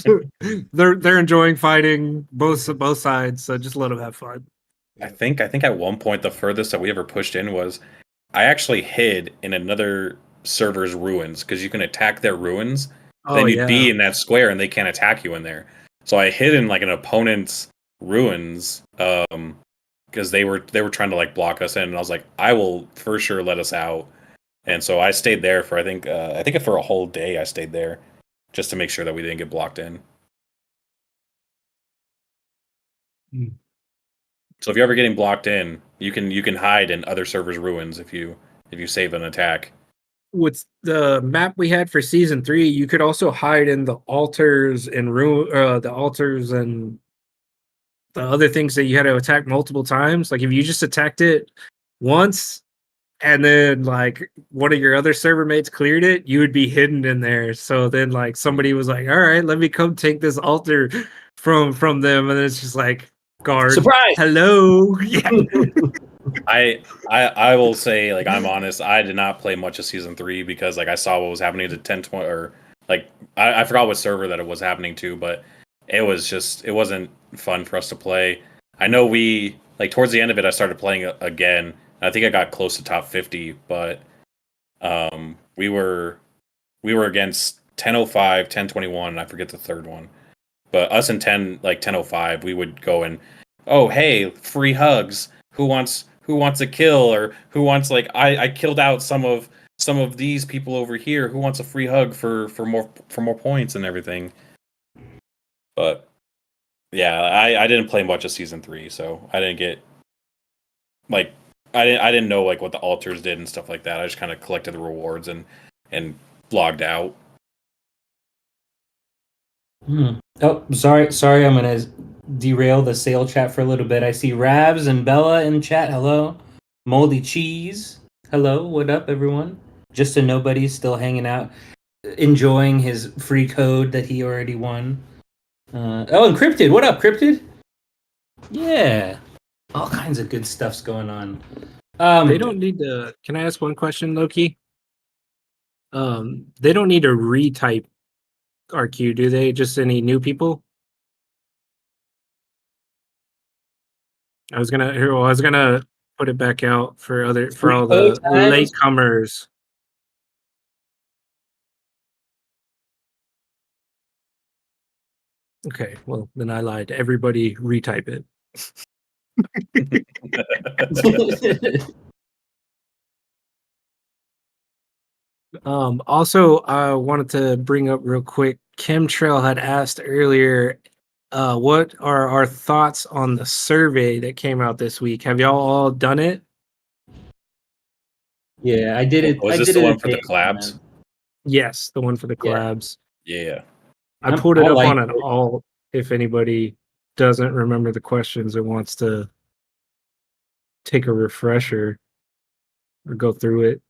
they're enjoying fighting both sides, so just let them have fun." I think at one point the furthest that we ever pushed in was I actually hid in another server's ruins because you can attack their ruins. Then you'd be in that square and they can't attack you in there. So I hid in like an opponent's ruins because they were trying to like block us in, and I was like, I will for sure let us out. And so I stayed there for I think for a whole day I stayed there, just to make sure that we didn't get blocked in. So if you're ever getting blocked in, you can hide in other servers' ruins if you save an attack. With the map we had for season 3, you could also hide in the altars and the altars and the other things that you had to attack multiple times. Like if you just attacked it once and then like one of your other server mates cleared it, you would be hidden in there. So then like somebody was like, all right, let me come take this altar from them, and then it's just like, guard, surprise, hello. Yeah. I will say, like, I'm honest, I did not play much of season 3 because like I saw what was happening to 1020, or like I forgot what server that it was happening to, but it wasn't fun for us to play. I know we like towards the end of it I started playing again. I think I got close to top 50, but we were against 1005, 1021, and I forget the third one. But us and 1005, we would go and, oh hey, free hugs. Who wants a kill, or who wants, like, I killed out some of these people over here. Who wants a free hug for more points and everything? But yeah, I didn't play much of season 3, so I didn't get like I didn't know like what the altars did and stuff like that. I just kind of collected the rewards and logged out. Oh, sorry, I'm gonna derail the sale chat for a little bit. I see Rabs and Bella in chat. Hello. Moldy Cheese. Hello, what up, everyone? Just a nobody still hanging out, enjoying his free code that he already won. And Cryptid. What up, Cryptid? Yeah. All kinds of good stuff's going on. They don't need to. Can I ask one question, Loki? They don't need to retype RQ, do they? Just any new people? I was gonna put it back out for all the latecomers. Okay, well then I lied. Everybody retype it. Also, I wanted to bring up real quick, Chemtrail had asked earlier, what are our thoughts on the survey that came out this week? Have y'all all done it? Yeah, I did it. Was this the one for the collabs? Yes, the one for the collabs. Yeah. I pulled it up on an alt if anybody doesn't remember the questions and wants to take a refresher or go through it.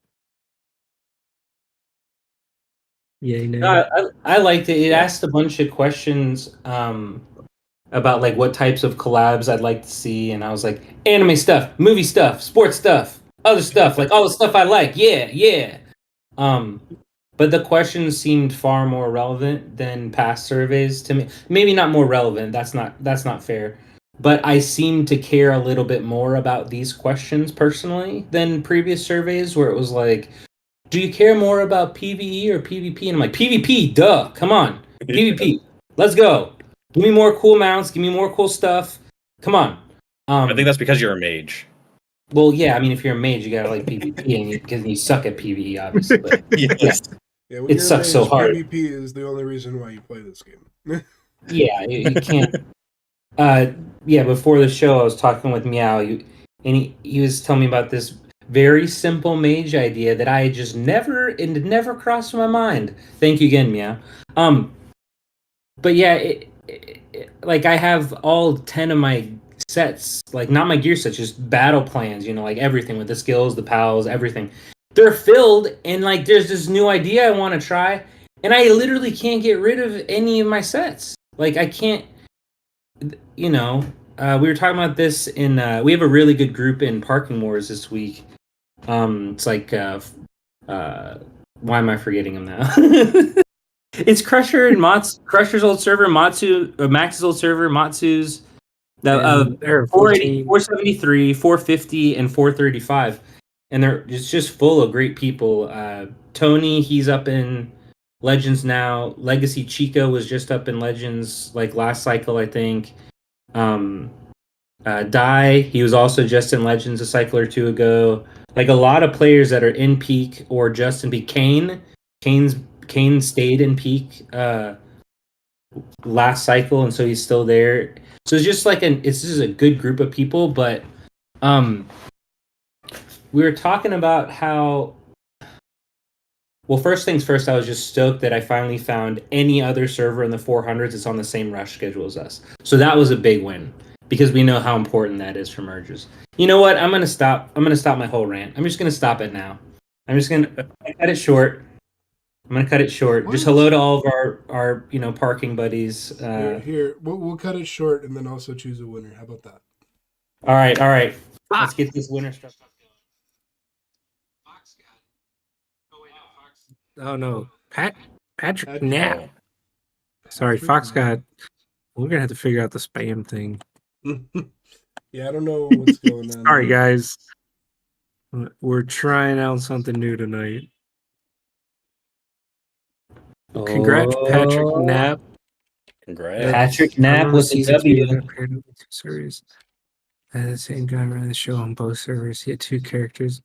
Yeah, no. I liked it. It asked a bunch of questions about like what types of collabs I'd like to see, and I was like, anime stuff, movie stuff, sports stuff, other stuff, like all the stuff I like. Yeah. But the questions seemed far more relevant than past surveys to me. Maybe not more relevant. That's not fair. But I seem to care a little bit more about these questions personally than previous surveys where it was like, do you care more about PvE or PvP? And I'm like, PvP, duh, come on. PvP, let's go. Give me more cool mounts, give me more cool stuff. Come on. I think that's because you're a mage. Well, yeah, I mean, if you're a mage, you gotta like PvP, because you suck at PvE, obviously. But, yes. Yeah, when it sucks so hard. PvP is the only reason why you play this game. Yeah, you can't. Before the show, I was talking with Meow, and he was telling me about this very simple mage idea that I just never crossed my mind. Thank you again, Meow. But yeah, like I have all 10 of my sets, like not my gear sets, just battle plans, like everything with the skills, the pals, everything. They're filled, and like there's this new idea I want to try, and I literally can't get rid of any of my sets. Like I can't, we were talking about this in, we have a really good group in Parking Wars this week. It's like, why am I forgetting him now? It's Crusher and Crusher's old server, Max's old server, Matsu's, the 473, 450, and 435. And it's just full of great people. Tony, he's up in Legends now. Legacy Chico was just up in Legends like last cycle, I think. Dai, he was also just in Legends a cycle or two ago. Like a lot of players that are in peak or just in peak. Kane's Kane stayed in peak last cycle, and so he's still there. So it's just like it's just a good group of people. But we were talking about how. Well, first things first, I was just stoked that I finally found any other server in the 400s that's on the same rush schedule as us. So that was a big win because we know how important that is for mergers. You know what? I'm gonna stop my whole rant. I'm just gonna stop it now. I'm just gonna cut it short. I'm gonna cut it short. What? Just hello to all of our parking buddies. Here, we'll cut it short and then also choose a winner. How about that? All right. Let's get this winner stuff going. Fox got it. Oh wait, no, Fox. Oh no, Patrick Patrick. Knapp. Sorry, Fox got. We're gonna have to figure out the spam thing. Yeah, I don't know what's going on. Sorry, guys. We're trying out something new tonight. Congrats, Patrick Knapp. Congrats. Patrick Knapp with the W. Servers. The same guy running the show on both servers. He had 2 characters.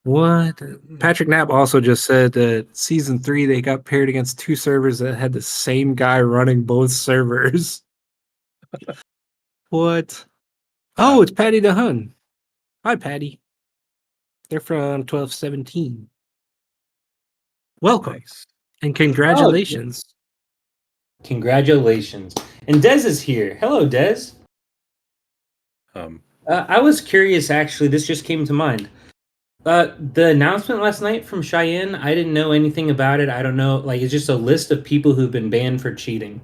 What? Patrick Knapp also just said that season 3 they got paired against 2 servers that had the same guy running both servers. What? Oh, it's Patty the Hun. Hi, Patty. They're from 1217. Welcome. Nice. And congratulations. Congratulations. And Dez is here. Hello, Dez. I was curious, actually. This just came to mind. The announcement last night from Cheyenne, I didn't know anything about it. I don't know. Like, it's just a list of people who've been banned for cheating.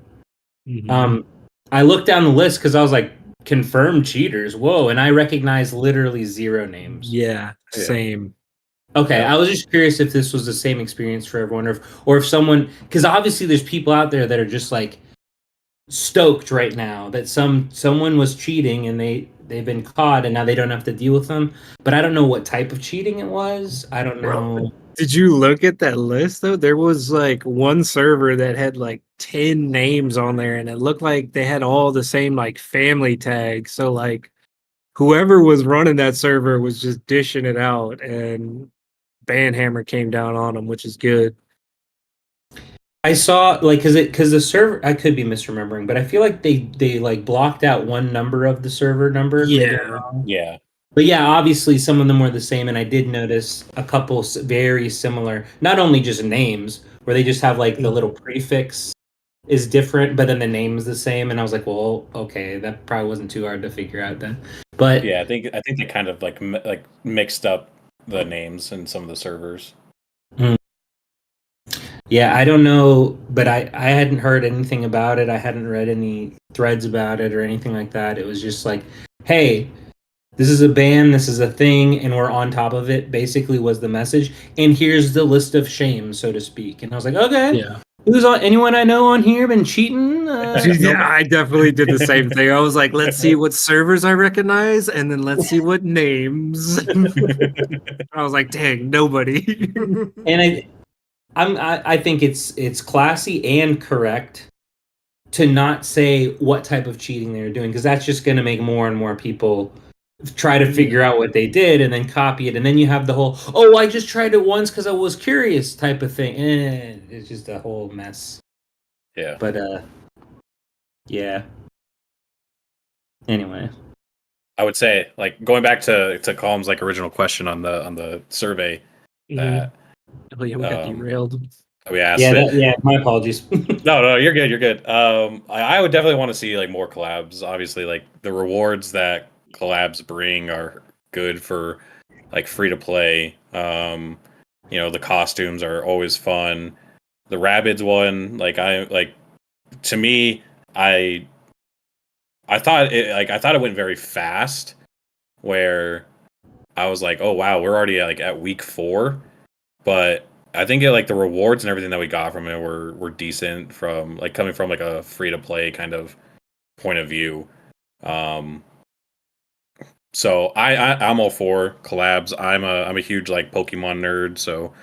Mm-hmm. I looked down the list because I was like, confirmed cheaters. Whoa. And I recognized literally 0 names. Yeah, same. Okay, I was just curious if this was the same experience for everyone, or if someone, because obviously there's people out there that are just like stoked right now that someone was cheating and they've been caught and now they don't have to deal with them. But I don't know what type of cheating it was. I don't know. Did you look at that list though? There was like one server that had like 10 names on there, and it looked like they had all the same like family tags. So like whoever was running that server was just dishing it out, and Banhammer came down on them, which is good. I saw like because the server, I could be misremembering, but I feel like they like blocked out one number of the server number. Yeah. But yeah, obviously some of them were the same, and I did notice a couple very similar. Not only just names, where they just have like the little prefix is different, but then the name is the same, and I was like, well, okay, that probably wasn't too hard to figure out then. But yeah, I think they kind of like mixed up the names in some of the servers. Yeah, I don't know, but I hadn't heard anything about it. I hadn't read any threads about it or anything like that. It was just like, hey, this is a ban, this is a thing, and we're on top of it, basically was the message. And here's the list of shame, so to speak. And I was like, okay, yeah. Anyone I know on here been cheating? Yeah, I definitely did the same thing. I was like, let's see what servers I recognize, and then let's see what names. I was like, dang, nobody. And I think it's classy and correct to not say what type of cheating they're doing, because that's just going to make more and more people try to figure out what they did and then copy it, and then you have the whole I just tried it once because I was curious type of thing. It's just a whole mess. Yeah. But yeah. Anyway, I would say, like, going back to Calm's like original question on the survey that we got derailed. We asked. Yeah, my apologies. No, you're good. You're good. I would definitely want to see like more collabs. Obviously, like the rewards that collabs bring are good for like free to play. The costumes are always fun. The Rabbids one, to me, I thought it went very fast, where I was like, oh wow, we're already like at week 4, but I think the rewards and everything that we got from it were decent, from like coming from like a free to play kind of point of view. So I'm all for collabs. I'm a huge like Pokemon nerd, so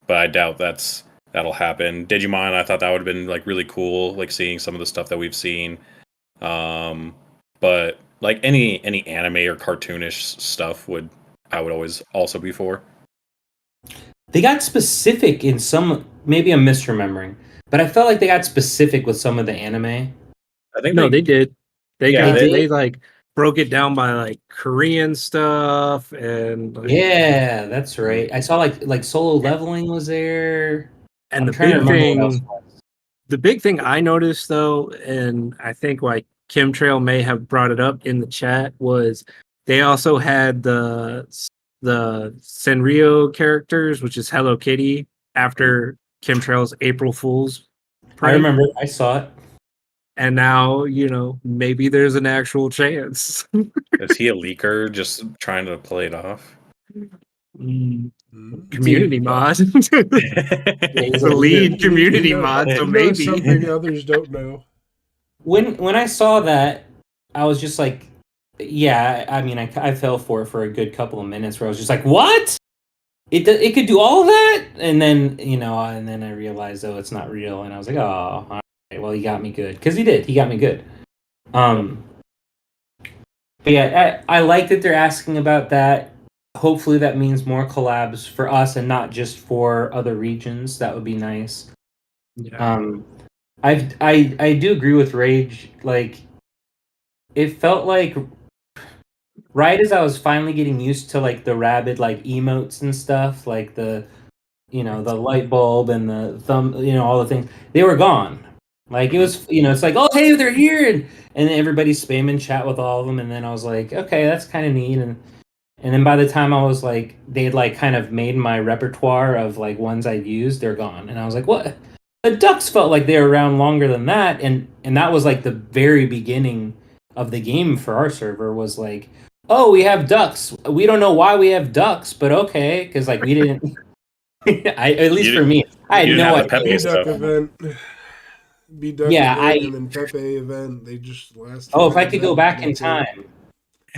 but I doubt that'll happen. Digimon, I thought that would have been like really cool, like seeing some of the stuff that we've seen. But like any anime or cartoonish stuff I would always also be for. They got specific in some maybe I'm misremembering, but I felt like they got specific with some of the anime. I think No, they did. They like broke it down by like Korean stuff and like, yeah, that's right. I saw like Solo Leveling was there. and I'm trying to remember what else was. the big thing I noticed though, and I think like Chemtrail may have brought it up in the chat, was they also had the Sanrio characters, which is Hello Kitty, after Chemtrail's April Fool's prank. I remember. I saw it. And now, maybe there's an actual chance. Is he a leaker just trying to play it off? Community mod. He's the lead community mod, so maybe something others don't know. When I saw that, I was just like, yeah. I mean, I fell for it for a good couple of minutes, where I was just like, what? It could do all of that, and then and then I realized, oh, it's not real, and I was like, oh, all right, well, he got me good, because he did. He got me good. But yeah, I like that they're asking about that. Hopefully, that means more collabs for us and not just for other regions. That would be nice. Yeah. I do agree with Rage. Like, it felt like right as I was finally getting used to like the rabid like emotes and stuff, like the the light bulb and the thumb, all the things, they were gone. Like, it was, it's like, oh, hey, they're here, and everybody's spamming chat with all of them, and then I was like, okay, that's kind of neat, and then by the time I was like, they had like kind of made my repertoire of like ones I'd used, they're gone, and I was like, what? The ducks felt like they were around longer than that, and that was like the very beginning of the game for our server, was like, oh, we have ducks. We don't know why we have ducks, but okay, because like we didn't. At least for me, I had no idea. B-Duck event. B-Duck event and then Pepe event. They just last. Oh, if I could go back in time.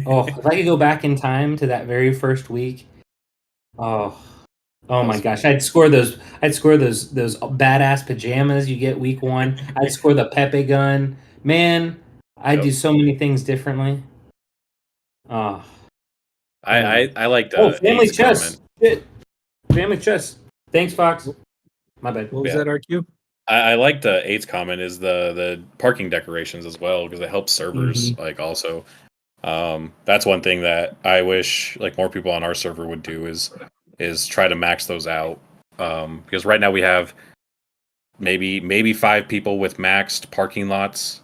Oh, if I could go back in time to that very first week. Oh my gosh! I'd score those badass pajamas you get week 1. I'd score the Pepe gun. Man, I'd do so many things differently. Oh. I like family chest. Family chest. Thanks, Fox. My bad. What was that, RQ? I like the 8's comment is the parking decorations as well, because it helps servers like also. That's one thing that I wish like more people on our server would do is try to max those out. Because right now we have maybe 5 people with maxed parking lots.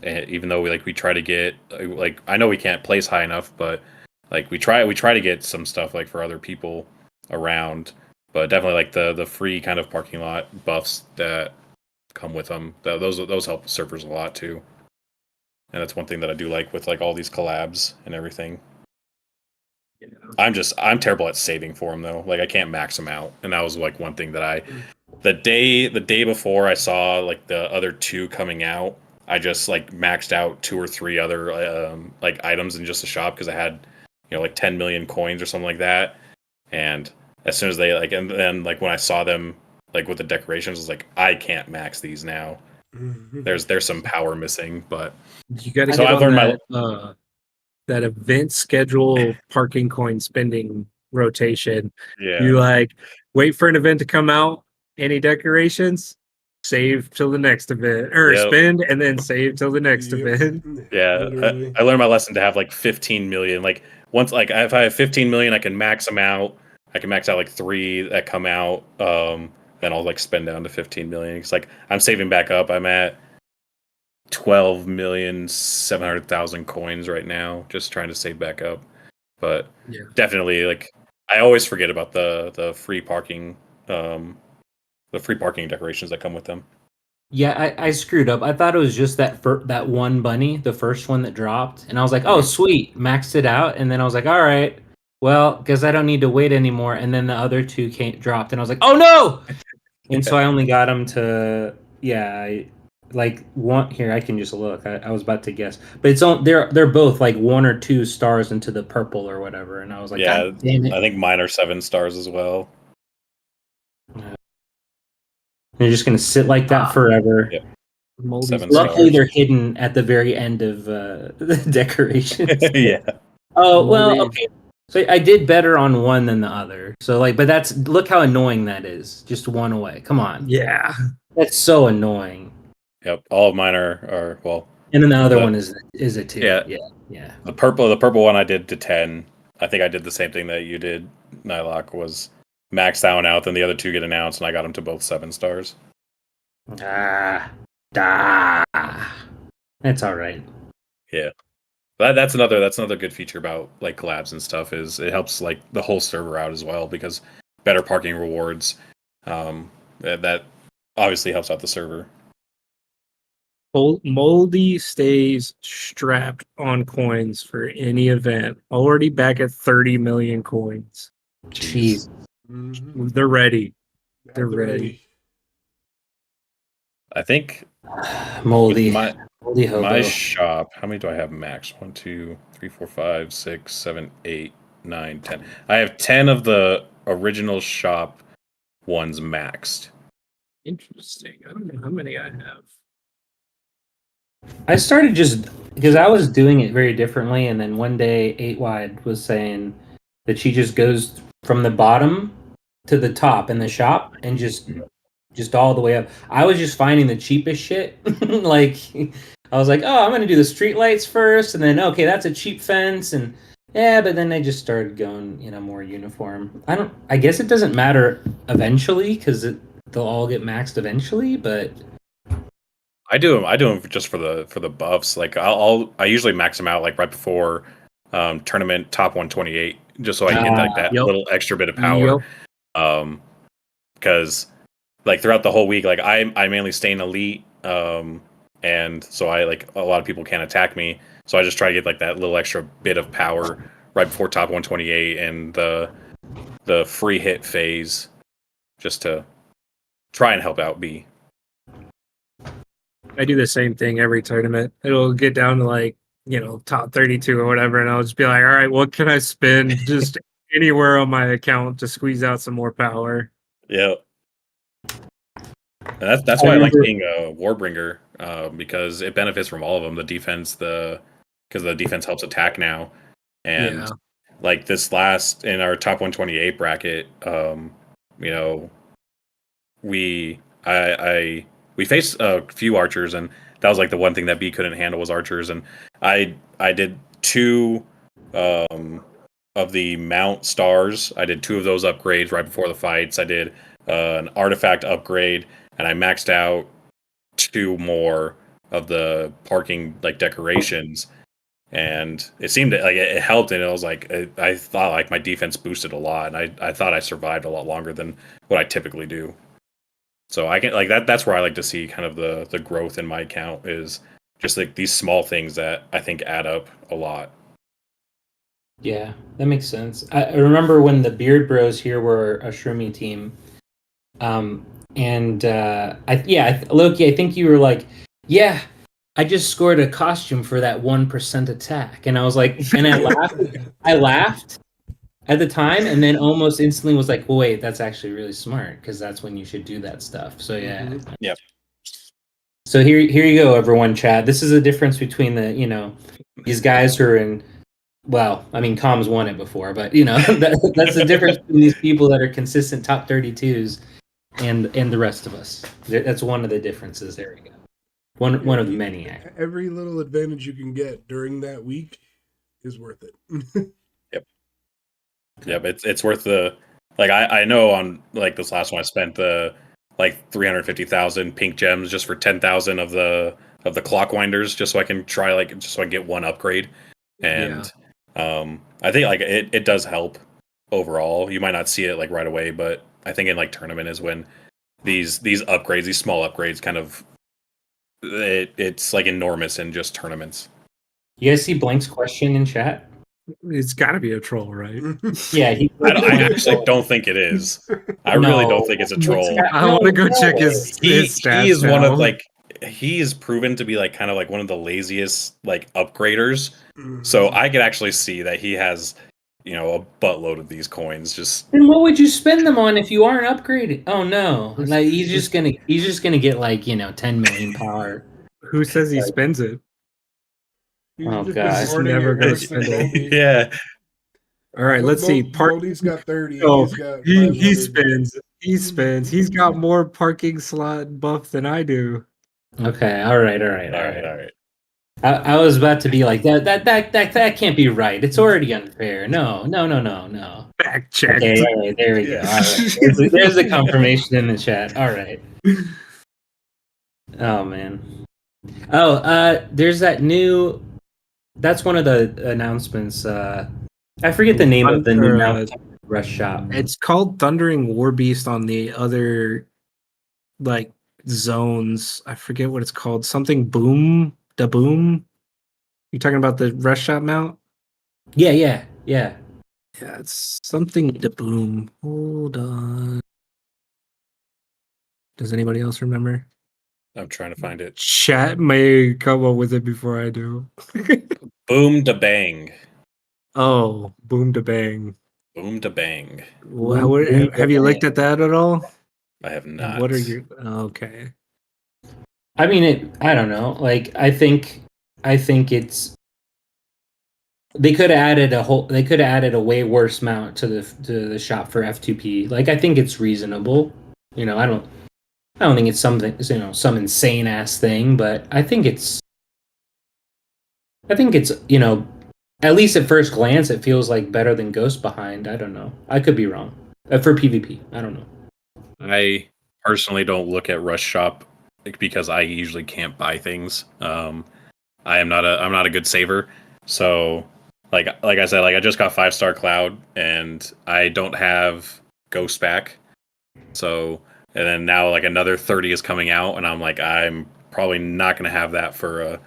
Even though we try to get like, I know we can't place high enough, but like we try to get some stuff like for other people around, but definitely like the free kind of parking lot buffs that come with them, those help servers a lot too. And that's one thing that I do like with like all these collabs and everything. Yeah. I'm terrible at saving for them though. Like, I can't max them out, and that was like one thing that the day before I saw like the other 2 coming out, I just like maxed out 2 or 3 other like items in just the shop, because I had like 10 million coins or something like that. And as soon as they like, and then like when I saw them like with the decorations, I was like, I can't max these now. There's some power missing, but you got to get on that event schedule parking coin spending rotation. Yeah, you like wait for an event to come out. Any decorations? Save till the next event, or spend and then save till the next event. Yeah, I learned my lesson to have like 15 million. Like, once, like if I have 15 million, I can max them out. I can max out like 3 that come out. Then I'll like spend down to 15 million. It's like I'm saving back up. I'm at 12,700,000 coins right now, just trying to save back up. But definitely, like, I always forget about the free parking, the free parking decorations that come with them. Yeah, I screwed up. I thought it was just that one bunny, the first one that dropped, and I was like, oh, sweet, maxed it out, and then I was like, all right, well, because I don't need to wait anymore, and then the other 2 dropped, and I was like, oh no! And so I only got them to, like one here. I can just look. I was about to guess, but it's on. They're both like 1 or 2 stars into the purple or whatever, and I was like, God damn it. I think mine are 7 stars as well. They're just gonna sit like that forever. Yeah. Luckily, they're hidden at the very end of the decorations. Yeah. Oh well, okay. So I did better on one than the other. So like, but look how annoying that is. Just one away. Come on. Yeah. That's so annoying. Yep, all of mine are well. And then the other one is a 2. Yeah. Yeah. The purple one I did to 10. I think I did the same thing that you did, Nylock, was max that one out, then the other 2 get announced, and I got them to both 7 stars. That's all right. Yeah. That's another good feature about like collabs and stuff is it helps like the whole server out as well because better parking rewards. That obviously helps out the server. Moldy stays strapped on coins for any event. Already back at 30 million coins. Jeez. Mm-hmm. They're ready. They're ready. I think Moldy hobo. My shop, how many do I have max? 1, 2, 3, 4, 5, 6, 7, 8, 9, 10. I have 10 of the original shop ones maxed. Interesting. I don't know how many I have. I started just because I was doing it very differently, and then one day 8 Wide was saying that she just goes from the bottom to the top in the shop and just all the way up. I was just finding the cheapest shit. Like I was like, oh, I'm gonna do the street lights first, and then okay, that's a cheap fence, and yeah, but then they just started going, more uniform. I guess it doesn't matter eventually because they'll all get maxed eventually, but I do them just for the buffs. Like I usually max them out like right before tournament top 128, just so I can get like that little extra bit of power. Because like throughout the whole week, like I mainly stay in elite, and so I like a lot of people can't attack me. So I just try to get like that little extra bit of power right before top 128 and the free hit phase, just to try and help out B. I do the same thing every tournament. It'll get down to like, top 32 or whatever, and I'll just be like, all right, what can I spend just anywhere on my account to squeeze out some more power? Yeah. And that's why I like being a Warbringer, because it benefits from all of them. The defense, because the defense helps attack now. And like this last in our top 128 bracket, we faced a few archers, and that was like the one thing that B couldn't handle was archers. And I did 2 of the mount stars. I did 2 of those upgrades right before the fights. I did an artifact upgrade, and I maxed out 2 more of the parking like decorations. And it seemed like it helped, and it was like I thought like my defense boosted a lot, and I thought I survived a lot longer than what I typically do. So I can like that. That's where I like to see kind of the growth in my account is just like these small things that I think add up a lot. Yeah, that makes sense. I remember when the Beard Bros here were a Shroomie team, and Loki, I think you were like, yeah, I just scored a costume for that 1% attack, and I was like, and I laughed at the time, and then almost instantly was like, well, wait, that's actually really smart because that's when you should do that stuff. So yeah. So here you go, everyone. Chat. This is the difference between these guys who are in. Well, I mean, Com's won it before, but that's the difference between these people that are consistent top 32s and the rest of us. That's one of the differences. There we go. One of the many. Every little advantage you can get during that week is worth it. Yep, it's worth the like. I know on like this last one I spent the like 350,000 pink gems just for 10,000 of the clock winders, just so I can try just so I can get one upgrade. And I think like it does help overall. You might not see it like right away, but I think in like tournament is when these upgrades, these small upgrades, kind of it's like enormous in just tournaments. You guys see Blank's question in chat? It's got to be a troll, right? Yeah, I actually don't think it is. I really don't think it's a troll. I want to go check his stats. He is one of he is proven to be like kind of like one of the laziest like upgraders. So I could actually see that he has a buttload of these coins. Just then what would you spend them on if you aren't upgraded? Oh no, like he's just gonna get like 10 million power. Who says he spends it? Oh god, never gonna spend it. Yeah. All right, let's see. Bodie's got 30. Oh, He's got he 500. spins. He spins. He's got more parking slot buff than I do. Okay, all right. All right. I was about to be like that can't be right. It's already unfair. No. Fact check. Okay, all right, there we go. All right. There's the confirmation in the chat. All right. Oh man. Oh, there's that new. That's one of the announcements. I forget the name of the new Mount Rush shop. It's called Thundering Warbeast on the other like zones. I forget what it's called. Something Boom. Da Boom. You talking about the Rush shop mount? Yeah. Yeah, it's something Da Boom. Hold on. Does anybody else remember? I'm trying to find it. Chat may come up with it before I do. Boom da bang. Oh, Boom Da Bang. Boom da bang. Have you looked at that at all? I have not. What are you? Okay. I mean, I don't know. Like, I think it's. They could have added a way worse mount to the shop for F2P. Like, I think it's reasonable. You know, I don't think it's something, you know, some insane ass thing, but I think it's, you know, at least at first glance, it feels like better than Ghost Behind. I don't know. I could be wrong. For PvP, I don't know. I personally don't look at Rush Shop because I usually can't buy things. I'm not a good saver. So like I said, like I just got 5-star Cloud and I don't have Ghost back. So and then now like another 30 is coming out and I'm like I'm probably not going to have that for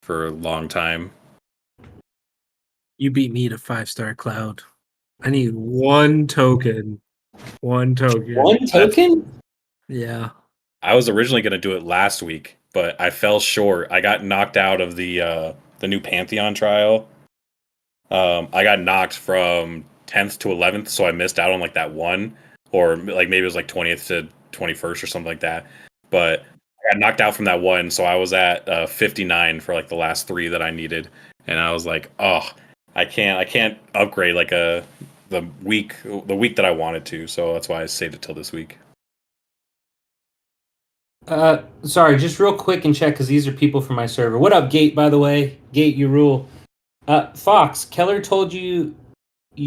a long time. You beat me to 5-star Cloud. I need one token. One token? Yeah. I was originally going to do it last week, but I fell short. I got knocked out of the new Pantheon trial. I got knocked from 10th to 11th, so I missed out on like that one, or like maybe it was like 20th to 21st or something like that. But I got knocked out from that one, so I was at 59 for like the last 3 that I needed, and I was like, oh, I can't upgrade like the week that I wanted to, so that's why I saved it till this week. Sorry, just real quick and check because these are people from my server. What up, Gate? By the way, Gate, you rule. Fox, Keller told you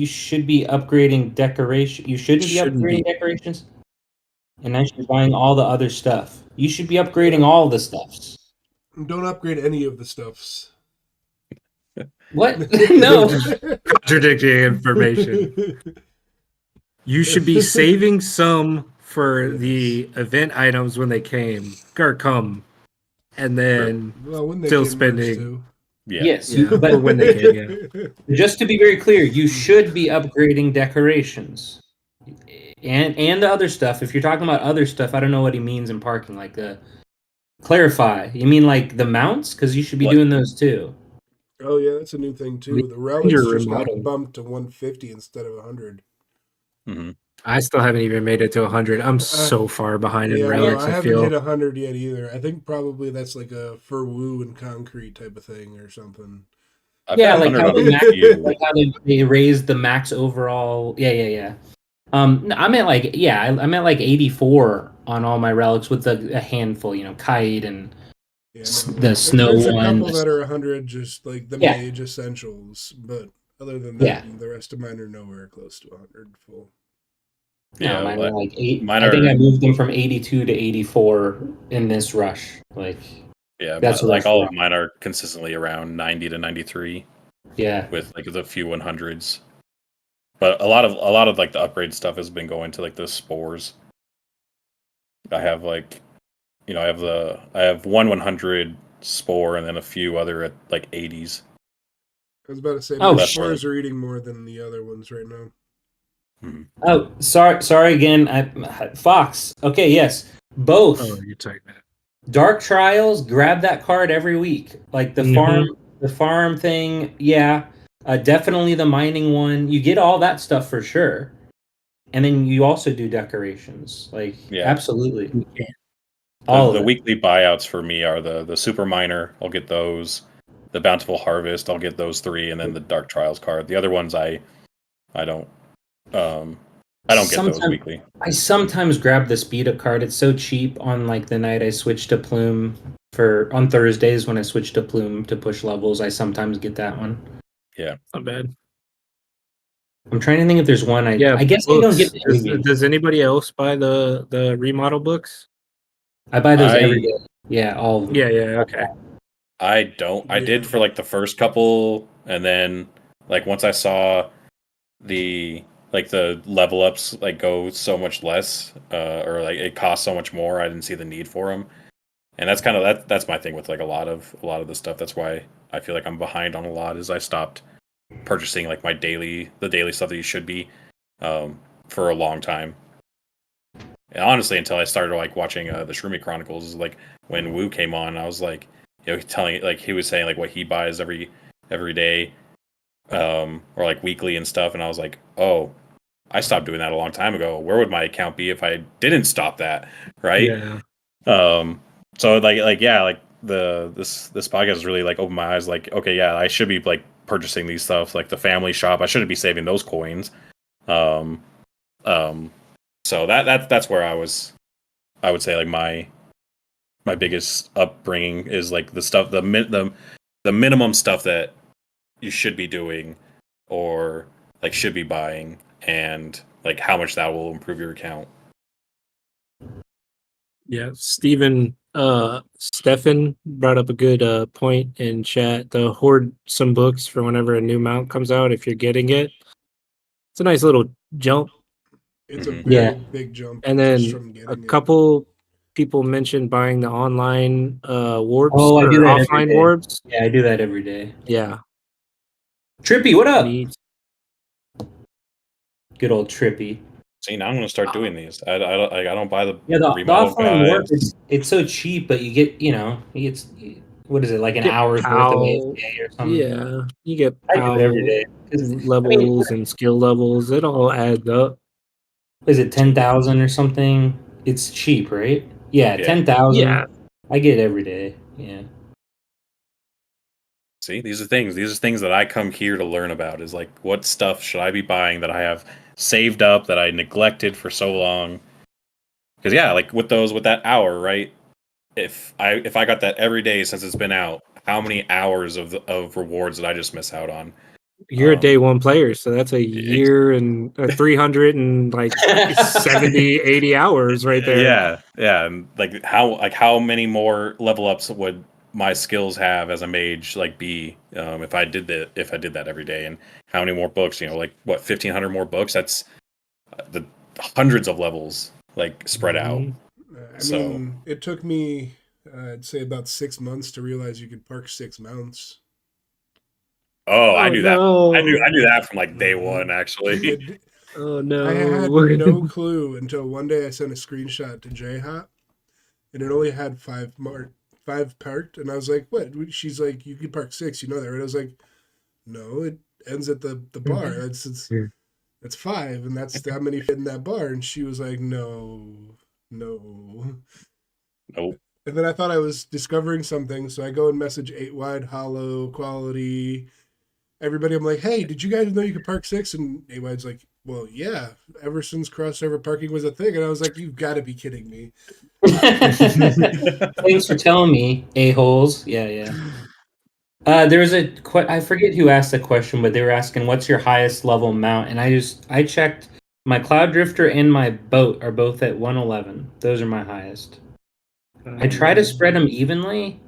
should be upgrading decoration. You shouldn't be upgrading decorations, and now you're buying all the other stuff. You should be upgrading all the stuffs. Don't upgrade any of the stuffs. What? No. Contradicting information. You should be saving some for the event items when they come, and then when they still came spending. too. Yeah. Yes, Yeah, but when they came. Yeah. just to be very clear, you should be upgrading decorations and the other stuff. If you're talking about other stuff, I don't know what he means in parking. Like clarify. You mean like the mounts? Because you should be doing those too. Oh yeah, that's a new thing too. The relics just got bumped to 150 instead of 100. Mm-hmm. I still haven't even made it to 100. I'm so far behind in relics. I haven't hit 100 yet either. I think probably that's like a for woo and concrete type of thing or something. Yeah, like how they raised the max overall. Yeah. I meant like I meant like 84 on all my relics with a handful. You know, kite and the snow There's a one. couple that are 100, just like the mage essentials. But other than that, the rest of mine are nowhere close to 100 full. Yeah, mine are like 8. I think I moved them from 82 to 84 in this rush. Like, that's like all of mine are consistently around 90 to 93. Yeah, with like the few 100s. But a lot of like the upgrade stuff has been going to like the spores. I have like, you know, I have one 100 spore and then a few other at like 80s. I was about to say, my spores are eating more than the other ones right now. Mm-hmm. Oh, sorry again. Fox. Okay, yes, both. Oh, you're talking about Dark Trials. Grab that card every week. Like the farm thing. Yeah, definitely the mining one. You get all that stuff for sure, and then you also do decorations. Like, absolutely. The weekly buyouts for me are the Super Miner. I'll get those. The Bountiful Harvest. I'll get those 3, and then the Dark Trials card. The other ones I I don't. I don't get those weekly. I sometimes grab the speed up card. It's so cheap on like the night I switch to Plume on Thursdays when I switch to Plume to push levels. I sometimes get that one. Yeah, not bad. I'm trying to think if there's one I guess books. I don't get the Does anybody else buy the remodel books? I buy those every day. Yeah, all of them. Yeah, okay. I don't. I did for like the first couple, and then like once I saw the level ups like go so much less, or like it costs so much more, I didn't see the need for them. And that's kind of that's my thing with like a lot of the stuff. That's why I feel like I'm behind on a lot. Is I stopped purchasing like the daily stuff that you should be, for a long time. And honestly, until I started like watching the Shroomie Chronicles, like when Wu came on, I was like, he was saying like what he buys every day, or like weekly and stuff, and I was like, oh, I stopped doing that a long time ago. Where would my account be if I didn't stop that, right? Yeah. So like yeah, like this podcast has really like opened my eyes. Like, okay, yeah, I should be like purchasing these stuff, like the family shop. I shouldn't be saving those coins. Um, so that's where I would say like my biggest upbringing is like the stuff, the minimum stuff that you should be doing or like should be buying, and like how much that will improve your account. Yeah, Stephen brought up a good point in chat. The hoard some books for whenever a new mount comes out if you're getting it. It's a nice little jump. It's a very big jump. And then a couple people mentioned buying the online warps or I do that offline warps. Yeah, I do that every day. Yeah. Trippy, what up? Neat. Good old Trippy. See, now I'm gonna start doing these. I don't buy the the offline warp. It's so cheap, but you get what is it, like an hour's worth of AFK or something? Yeah, you get I do it every day. Levels and skill levels. It all adds up. Is it 10,000 or something? It's cheap, right? Yeah, 10,000. Yeah, I get it every day. Yeah. See, these are things that I come here to learn about. Is like, what stuff should I be buying that I have saved up that I neglected for so long? Because yeah, like with that hour, right? If I got that every day since it's been out, how many hours of rewards did I just miss out on? You're a day one player, so that's a year and 300 and like 70, 80 hours right there. Yeah, and like how many more level ups would my skills have as a mage like be if I did that every day? And how many more books? Like what, 1,500 more books? That's the hundreds of levels like spread out. I mean, it took me I'd say about 6 months to realize you could park 6 mounts. Oh, I knew that. I knew that from like day one, actually. Oh no! I had no clue until one day I sent a screenshot to J-Hot, and it only had 5 parked, and I was like, "What?" She's like, "You could park 6, you know that, right?" I was like, "No, it ends at the bar. That's 5, and that's how many fit in that bar." And she was like, "No." Nope. And then I thought I was discovering something, so I go and message 8 Wide, Hollow, Quality, everybody. I'm like, "Hey, did you guys know you could park 6?" And 8 Wide's like, "Well, yeah, ever since crossover parking was a thing." And I was like, "You've got to be kidding me." Thanks for telling me, a-holes. Yeah. There was I forget who asked the question, but they were asking, what's your highest level mount? And I checked, my Cloud Drifter and my boat are both at 111. Those are my highest. I try to spread them evenly.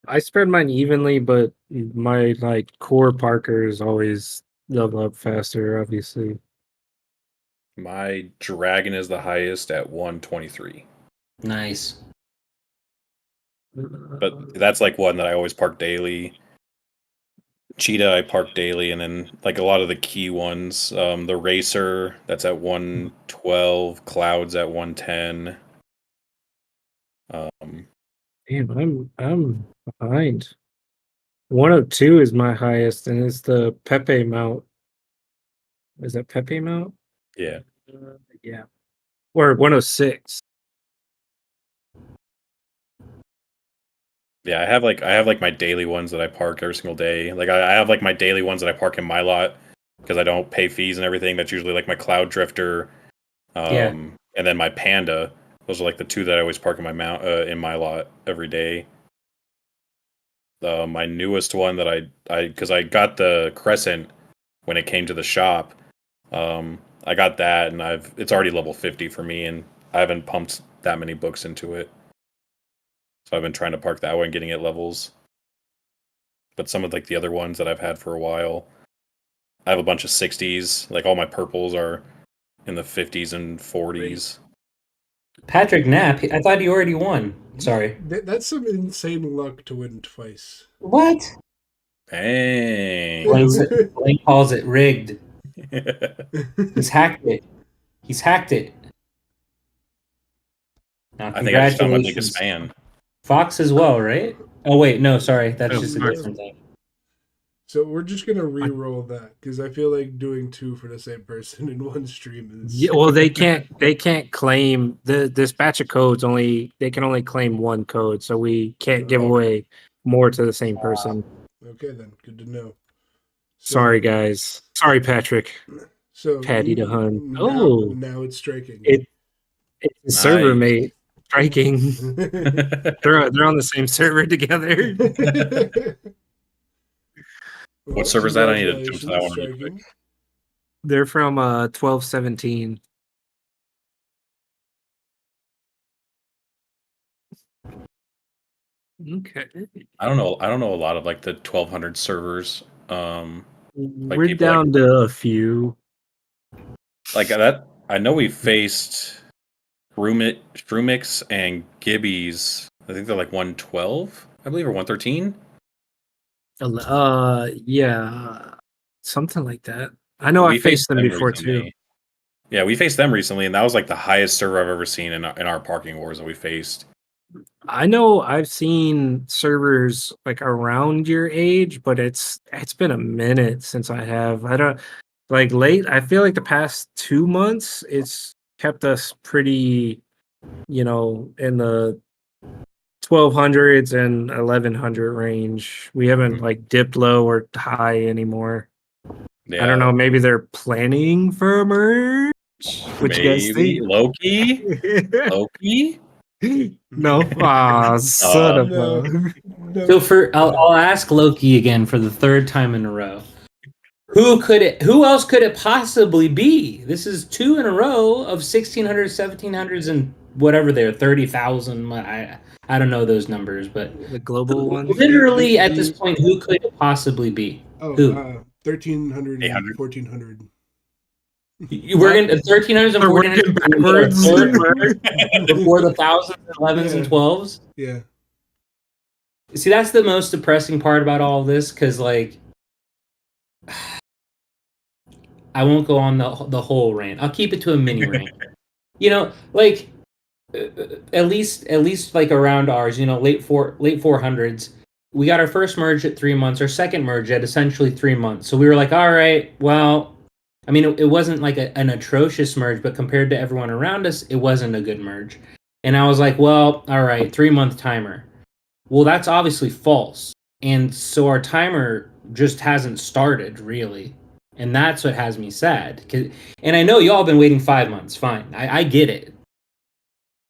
I spread mine evenly, but my like core Parkers always level up faster, obviously. My Dragon is the highest at 123. Nice. But that's like one that I always park daily. Cheetah I park daily, and then like a lot of the key ones, the Racer that's at 112, Clouds at 110. Damn, I'm behind. 102 is my highest, and it's the Pepe mount. Is that Pepe mount? Yeah. Yeah. Or 106. Yeah, I have like my daily ones that I park every single day. Like I have like my daily ones that I park in my lot, because I don't pay fees and everything. That's usually like my Cloud Drifter, and then my Panda. Those are like the two that I always park in my lot every day. My newest one that because I got the Crescent when it came to the shop. I got that, and it's already level 50 for me, and I haven't pumped that many books into it. So I've been trying to park that one, getting it levels. But some of like the other ones that I've had for a while, I have a bunch of 60s. Like all my purples are in the 50s and 40s. Patrick Knapp, I thought he already won. Sorry. That's some insane luck to win twice. What? Dang. Blaine calls it rigged. He's hacked it. He's hacked it. Now, I think I just found my biggest fan. Fox as well, right? Oh, wait. No, sorry. That's just a different thing. So we're just going to re-roll that because I feel like doing two for the same person in one stream is... Yeah, well, they can't claim this batch of codes they can only claim one code, so we can't give away more to the same person. Okay, then. Good to know. Sorry, guys. Sorry, Patrick. So Patty the Hun. Now it's striking. It's a server mate striking. they're on the same server together. What server is that? I need to jump to that one really quick. They're from 1217. Okay. I don't know a lot of like the 1200 servers. We're down to a few. Like that, I know we faced Shroomix and Gibbies. I think they're like 112, I believe, or 113. Yeah, something like that. I know I faced them before recently. too. Yeah, we faced them recently, and that was like the highest server I've ever seen in our parking wars that we faced. I know I've seen servers like around your age, but it's been a minute since I have. I don't like late. I feel like the past 2 months it's kept us pretty, in the 1200s and 1100 range. We haven't like dipped low or high anymore. Yeah. I don't know. Maybe they're planning for a merge. What you guys think? Loki? No. Son of a. No. So I'll ask Loki again for the third time in a row. Who else could it possibly be? This is 2 in a row of 1600s, 1700s, and whatever they're 30,000. I don't know those numbers, but the global ones. Literally at this point, who could it possibly be? Who? 1300 and 1400. We're in 1300s and 1400s before the 1000s, 11s, and 12s. Yeah. See, that's the most depressing part about all of this, because like, I won't go on the whole rant. I'll keep it to a mini rant. Like at least like around ours, late 400s. We got our first merge at 3 months, our second merge at essentially 3 months. So we were like, all right, well, I mean, it wasn't like an atrocious merge, but compared to everyone around us, it wasn't a good merge. And I was like, well, all right, 3-month timer. Well, that's obviously false. And so our timer just hasn't started, really. And that's what has me sad. And I know y'all have been waiting 5 months. Fine. I get it.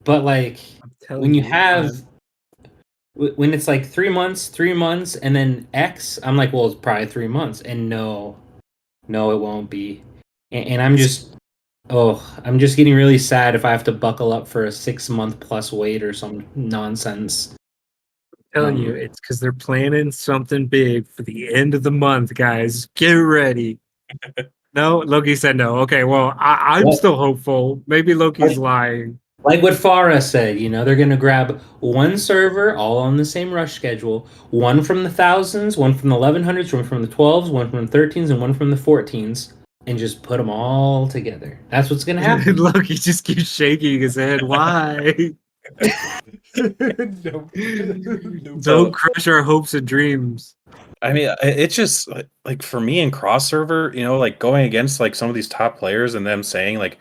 But like, when you have... When it's like 3 months, and then X, I'm like, well, it's probably 3 months. And no, it won't be. And I'm just getting really sad if I have to buckle up for a 6-month plus wait or some nonsense. I'm telling you, it's because they're planning something big for the end of the month, guys. Get ready. No, Loki said no. Okay, well, I'm still hopeful. Maybe Loki's lying. Like what Farah said, they're going to grab one server, all on the same rush schedule, one from the 1000s, one from the 1100s, one from the 12s, one from the 13s, and one from the 14s, and just put them all together. That's what's going to happen. Loki just keeps shaking his head. Why? Don't crush our hopes and dreams. I mean, it's just like for me in cross server, like going against like some of these top players and them saying like,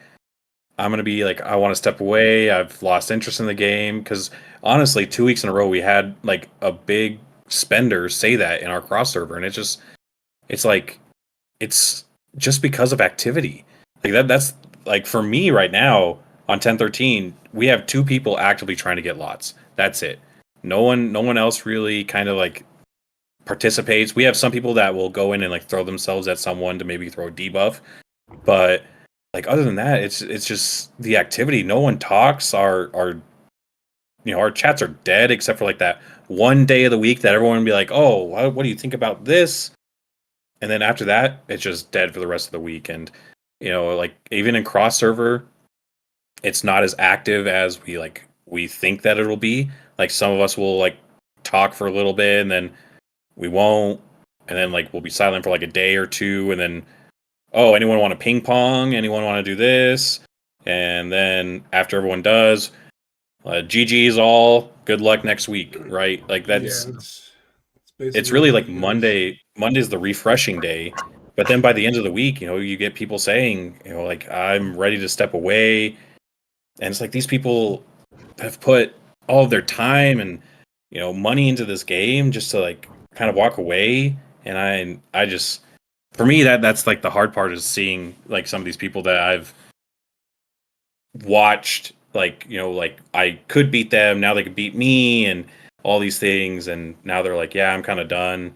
I'm going to be like, I want to step away. I've lost interest in the game. Because honestly, 2 weeks in a row, we had like a big spender say that in our cross server. And it's like, it's just because of activity. Like that's like for me right now on 1013, we have 2 people actively trying to get lots. That's it. No one else really kind of like participates. We have some people that will go in and like throw themselves at someone to maybe throw a debuff, but like other than that, it's just the activity. No one talks. Our chats are dead except for like that one day of the week that everyone would be like, "Oh, what do you think about this?" And then after that, it's just dead for the rest of the week. And like even in cross server, it's not as active as we think that it'll be. Like some of us will like talk for a little bit and then we won't, and then like we'll be silent for like a day or two, and then anyone want to ping pong? Anyone want to do this? And then after everyone does, GG's all. Good luck next week, right? Like that's it's it's basically really how like it goes. Monday's the refreshing day, but then by the end of the week, you get people saying, like I'm ready to step away, and it's like these people have put all of their time and money into this game just to like kind of walk away, and I just for me that's like the hard part is seeing like some of these people that I've watched like I could beat them, now they could beat me and all these things, and now they're like, yeah, I'm kind of done.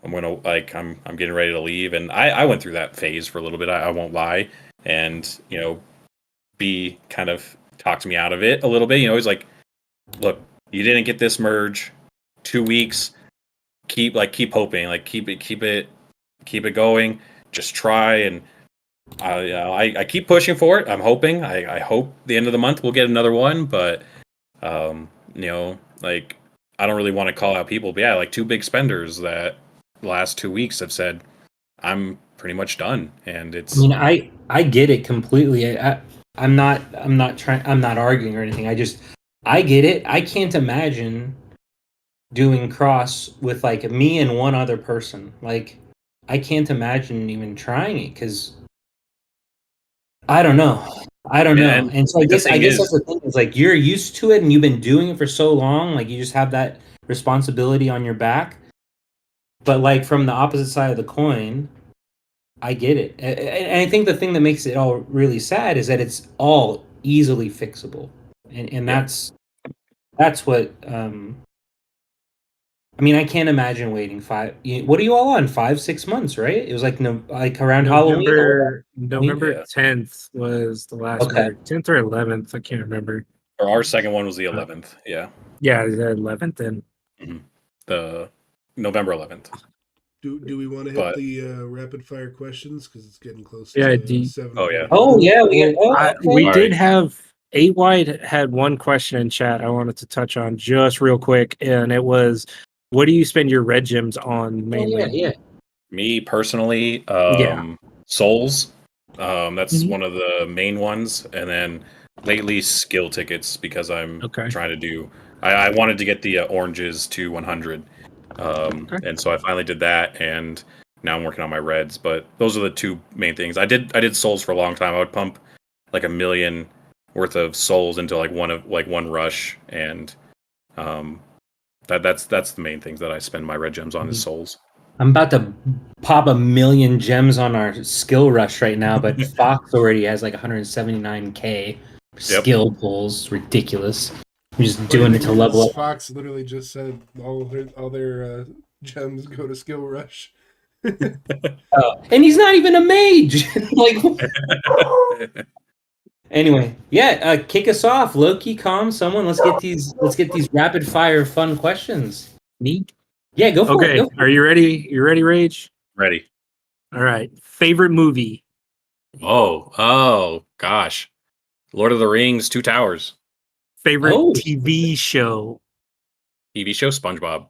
I'm gonna like I'm getting ready to leave, and I went through that phase for a little bit. I won't lie, and B kind of talked me out of it a little bit. He's like, look, you didn't get this merge, 2 weeks. Keep hoping, like keep it going. Just try, and I keep pushing for it. I'm hoping. I hope the end of the month we'll get another one, but like I don't really want to call out people, but yeah, like 2 big spenders that last 2 weeks have said I'm pretty much done, and it's. I mean, I get it completely. I'm not arguing or anything. I get it. I can't imagine doing cross with like me and one other person. Like I can't imagine even trying it because I don't know. And so I guess that's the thing is like you're used to it and you've been doing it for so long, like you just have that responsibility on your back. But like from the opposite side of the coin, I get it. And I think the thing that makes it all really sad is that it's all easily fixable. And that's what I mean, I can't imagine waiting what are you all on? 5-6 months, right? It was like around Halloween. November 10th was the last one. 10th or 11th, I can't remember. Or our second one was the 11th. Yeah, the 11th and the November 11th. Do we want to hit the rapid fire questions because it's getting close to 7? Oh yeah. Oh yeah, we did have 8 Wide had one question in chat I wanted to touch on just real quick, and it was, what do you spend your red gems on mainly? Yeah. Me personally, souls. That's one of the main ones, and then lately skill tickets because I'm trying to do. I wanted to get the oranges to 100, and so I finally did that, and now I'm working on my reds. But those are the 2 main things. I did souls for a long time. I would pump like 1 million worth of souls into like one rush, and that's the main things that I spend my red gems on is souls. I'm about to pop 1 million gems on our skill rush right now, but Fox already has like 179k skill pulls. Ridiculous. I'm just doing it to level up. Fox literally just said all their gems go to skill rush. And he's not even a mage. Like anyway, kick us off. Loki, calm someone. Let's get these rapid fire fun questions. Me? Yeah, go for it. Are you ready? You ready, Rage? Ready. All right. Favorite movie? Oh gosh. Lord of the Rings, 2 Towers. Favorite TV show? TV show, SpongeBob.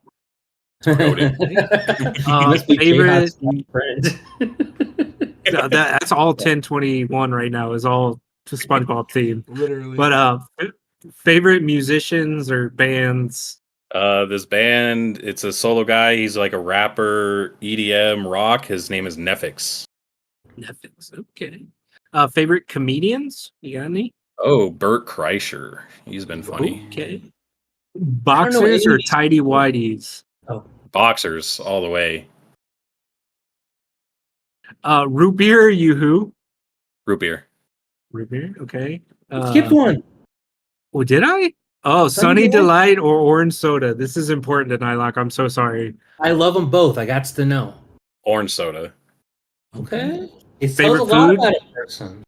Favorite. That's all 1021 right now is all to SpongeBob theme. Literally. But favorite musicians or bands? This band, it's a solo guy. He's like a rapper, EDM, rock. His name is Nefix. Okay. Favorite comedians? You got any? Oh, Bert Kreischer. He's been funny. Okay. Boxers or tidy whities? Boxers all the way. Root beer, Yoo-hoo. Root beer. Root beer, okay. Skipped one. Oh, did I? Oh, Sunny Sunny Delight? Delight or orange soda. This is important to Nylock. I'm so sorry. I love them both. I got to know. Orange soda. Okay. It tells Favorite a lot food? about a person.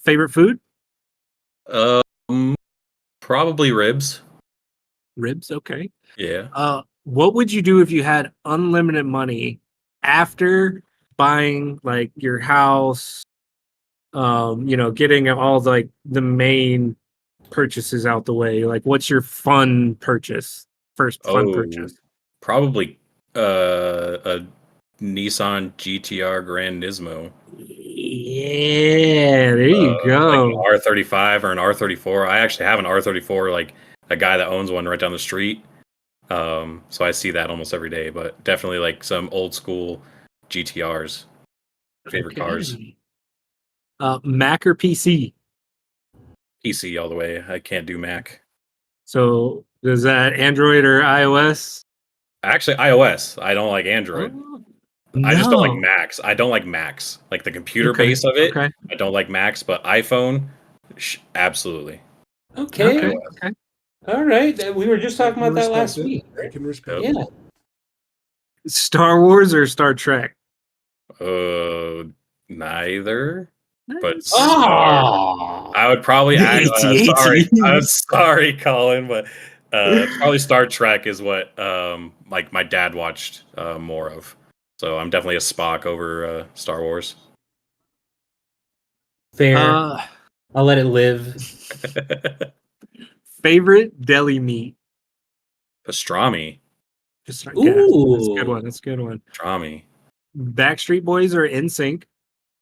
Favorite food? Probably ribs. Ribs, okay. Yeah. What would you do if you had unlimited money after buying like your house, getting all like the main purchases out the way? Like what's your fun purchase? First fun purchase. Probably a Nissan GTR Gran Nismo. Yeah, there you Like go. an R35 or an R34. I actually have an R34, like a guy that owns one right down the street. So I see that almost every day, but definitely like some old school GTRs. Favorite cars. Mac or PC? PC all the way. I can't do Mac. So is that Android or iOS? Actually, iOS. I don't like Android. Oh, I just don't like no. Macs. I don't like Macs. Like the computer Okay, base of it. okay. I don't like Macs, but iPhone, absolutely. Okay. Okay. All right. We were just talking about that last week. I can respect Yeah. it. Star Wars or Star Trek? Neither. But Oh. I would probably act. AT-AT. I'm sorry, Colin, but probably Star Trek is what like my dad watched more of. So I'm definitely a Spock over Star Wars. Fair. I'll let it live. Favorite deli meat? Pastrami. Just Ooh. That's a good one. That's a good one. Pastrami. Backstreet Boys or NSYNC?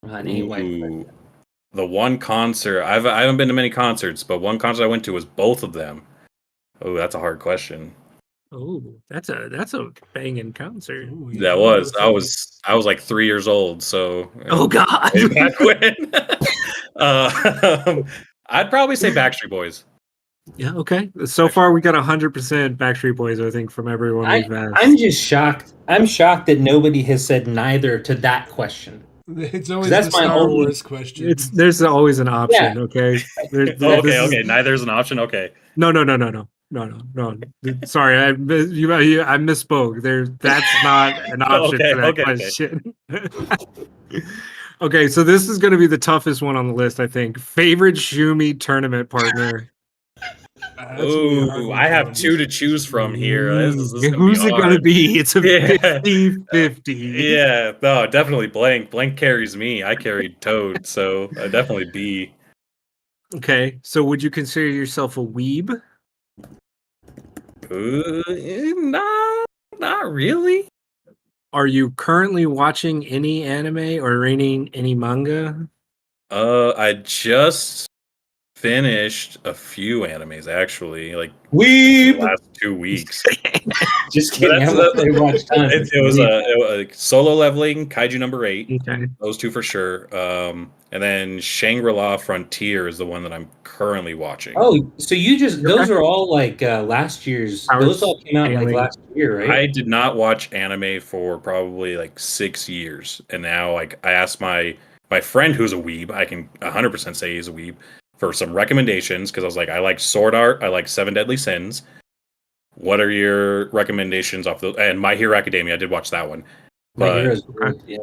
Ooh. The one concert I haven't been to many concerts, but one concert I went to was both of them. Oh, that's a hard question. Oh, that's a banging concert. Ooh, That was I was like 3 years old, so Oh God! way back when. I'd probably say Backstreet Boys. Yeah. Okay. So far, we got 100% Backstreet Boys. I think from everyone we've asked. I'm just shocked. I'm shocked that nobody has said neither to that question. It's always That's the my Star only- West question. There's always an option. Yeah. Okay. Okay. Neither's an option. Okay. No. Sorry, I misspoke. That's not an option for that question. Okay, so this is going to be the toughest one on the list, I think. Favorite Shroomie tournament partner? Ooh, I have two to choose from here. This is Who's it going to be? It's a 50-50. Yeah, no, definitely Blank. Blank carries me. I carried Toad, so definitely B. Okay, so would you consider yourself a weeb? Not really. Are you currently watching any anime or reading any manga? I just finished a few animes actually, like Weeb. the last 2 weeks. Just kidding. It was a Solo Leveling, Kaiju number 8. Okay. Those two for sure. And then Shangri-La Frontier is the one that I'm currently watching. Oh, so you just those are all like last year's. Those all came out like last year, right? I did not watch anime for probably like 6 years, and now like I asked my friend who's a weeb, I can 100% say he's a weeb, for some recommendations because I was like, I like Sword Art, I like Seven Deadly Sins. What are your recommendations off those? And My Hero Academia, I did watch that one. But yeah.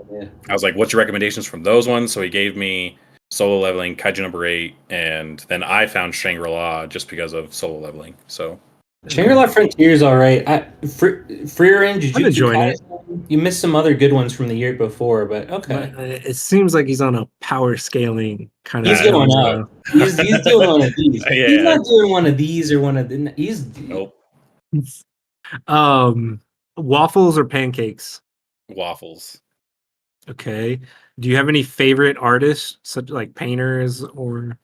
I was like, what's your recommendations from those ones? So he gave me Solo Leveling, Kaiju number 8, and then I found Shangri-La just because of Solo Leveling. So Shangri-La Frontier is all right. Free Range, I'm enjoying it. You missed some other good ones from the year before, but okay. But it seems like he's on a power scaling kind of. He's going up. He's doing one of these. Yeah. He's not doing one of these or one of the. He's nope. Waffles or pancakes? Waffles. Okay. Do you have any favorite artists, such like painters or?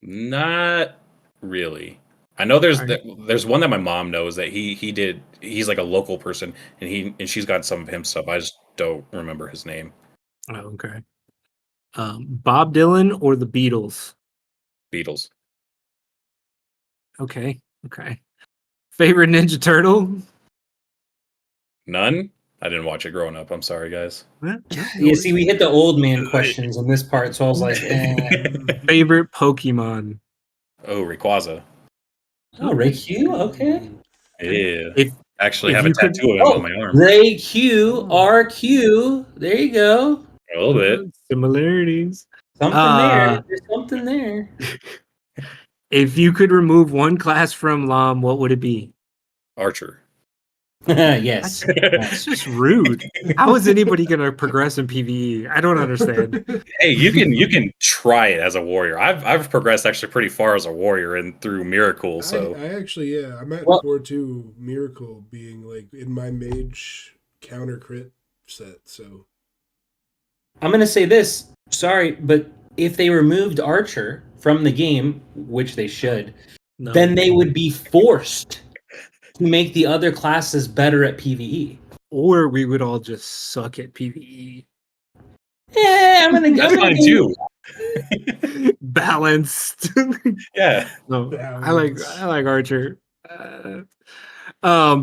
Not really. I know there's one that my mom knows that he's like a local person and she's got some of him stuff. I just don't remember his name. Oh, okay. Bob Dylan or the Beatles? Beatles. Okay. Favorite Ninja Turtle? None. I didn't watch it growing up. I'm sorry, guys. You see, we hit the old man questions in this part, so I was like, Favorite Pokemon? Oh, Rayquaza. Oh, Ray Q? Okay. Yeah. Actually, if have a you could- tattoo of him on my arm. Ray Q, RQ. There you go. A little bit. Similarities. Something there. There's something there. If you could remove one class from LOM, what would it be? Archer. Yes. That's just rude. How is anybody going to progress in PvE? I don't understand. Hey, you can try it as a warrior. I've progressed actually pretty far as a warrior and through Miracle. So I actually, I'm at 4-2 Miracle being like in my mage counter crit set. So I'm going to say this. Sorry, but if they removed Archer from the game, which they should, then they would be forced to make the other classes better at PvE. Or we would all just suck at PvE. Yeah, I'm gonna fine too. Balanced. Yeah. No, I like Archer.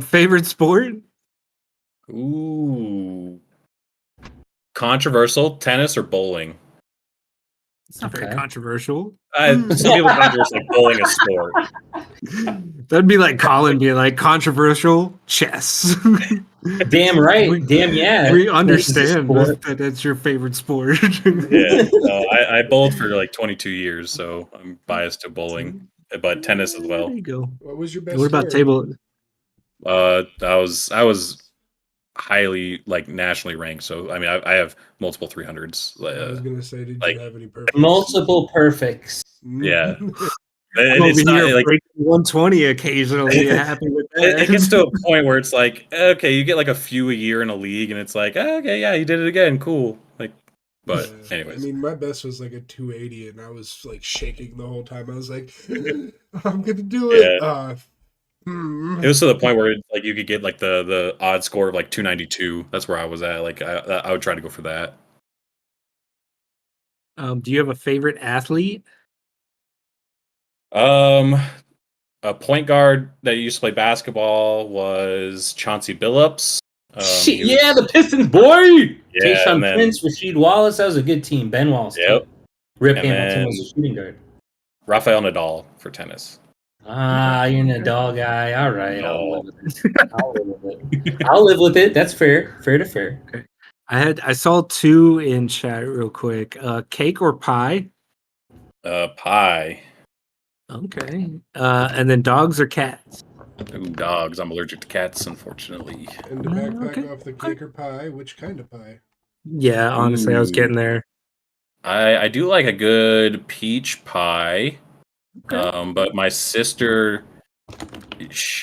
Favorite sport? Ooh. Controversial, tennis or bowling? It's not very controversial. Some people controversial like bowling a sport. That'd be like Colin being like controversial chess. Damn right. Damn yeah. We understand that that's your favorite sport. Yeah. I bowled for like 22 years, so I'm biased to bowling, but tennis as well. There you go. what was your best? What about table? I was highly like nationally ranked, so I mean I have multiple 300s. I was gonna say, did like, you have any perfects? Multiple perfects. Yeah. I'm over It's here not like breaking 120 occasionally. Happy with that. it gets to a point where it's like, okay, you get like a few a year in a league, and it's like, okay, yeah, you did it again, cool. Like, but anyways, I mean, my best was like a 280, and I was like shaking the whole time. I was like, I'm gonna do it. Yeah. It was to the point where like you could get like the odd score of like 292. That's where I was at. Like I would try to go for that. Do you have a favorite athlete? A point guard that used to play basketball was Chauncey Billups. Yeah, the Pistons boy. Yeah, Tayshaun Prince, Rasheed Wallace. That was a good team. Ben Wallace. Yep. Rip And Hamilton then was a shooting guard. Rafael Nadal for tennis. You're a Nadal guy. All right, No. I'll live with it. I'll live with it. That's fair. Fair to fair. Okay. I saw two in chat real quick. Cake or pie? Pie. Okay. And then dogs or cats? Ooh, dogs. I'm allergic to cats, unfortunately. And to backpack off the cake or pie, which kind of pie? Yeah, honestly, I was getting there. I do like a good peach pie. Okay. But my sister,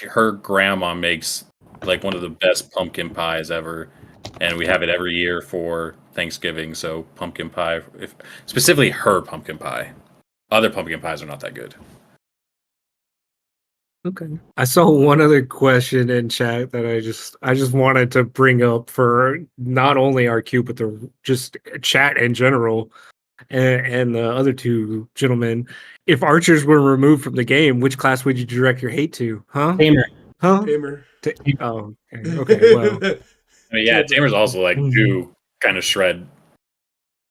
her grandma makes like one of the best pumpkin pies ever, and we have it every year for Thanksgiving. So pumpkin pie, specifically her pumpkin pie. Other pumpkin pies are not that good. Okay. I saw one other question in chat that I just wanted to bring up for not only RQ but the just chat in general, and the other two gentlemen. If archers were removed from the game, which class would you direct your hate to? Huh? Tamer. Huh? Tamer. Oh, okay. Well, I mean, yeah, Tamer's also like do kind of shred.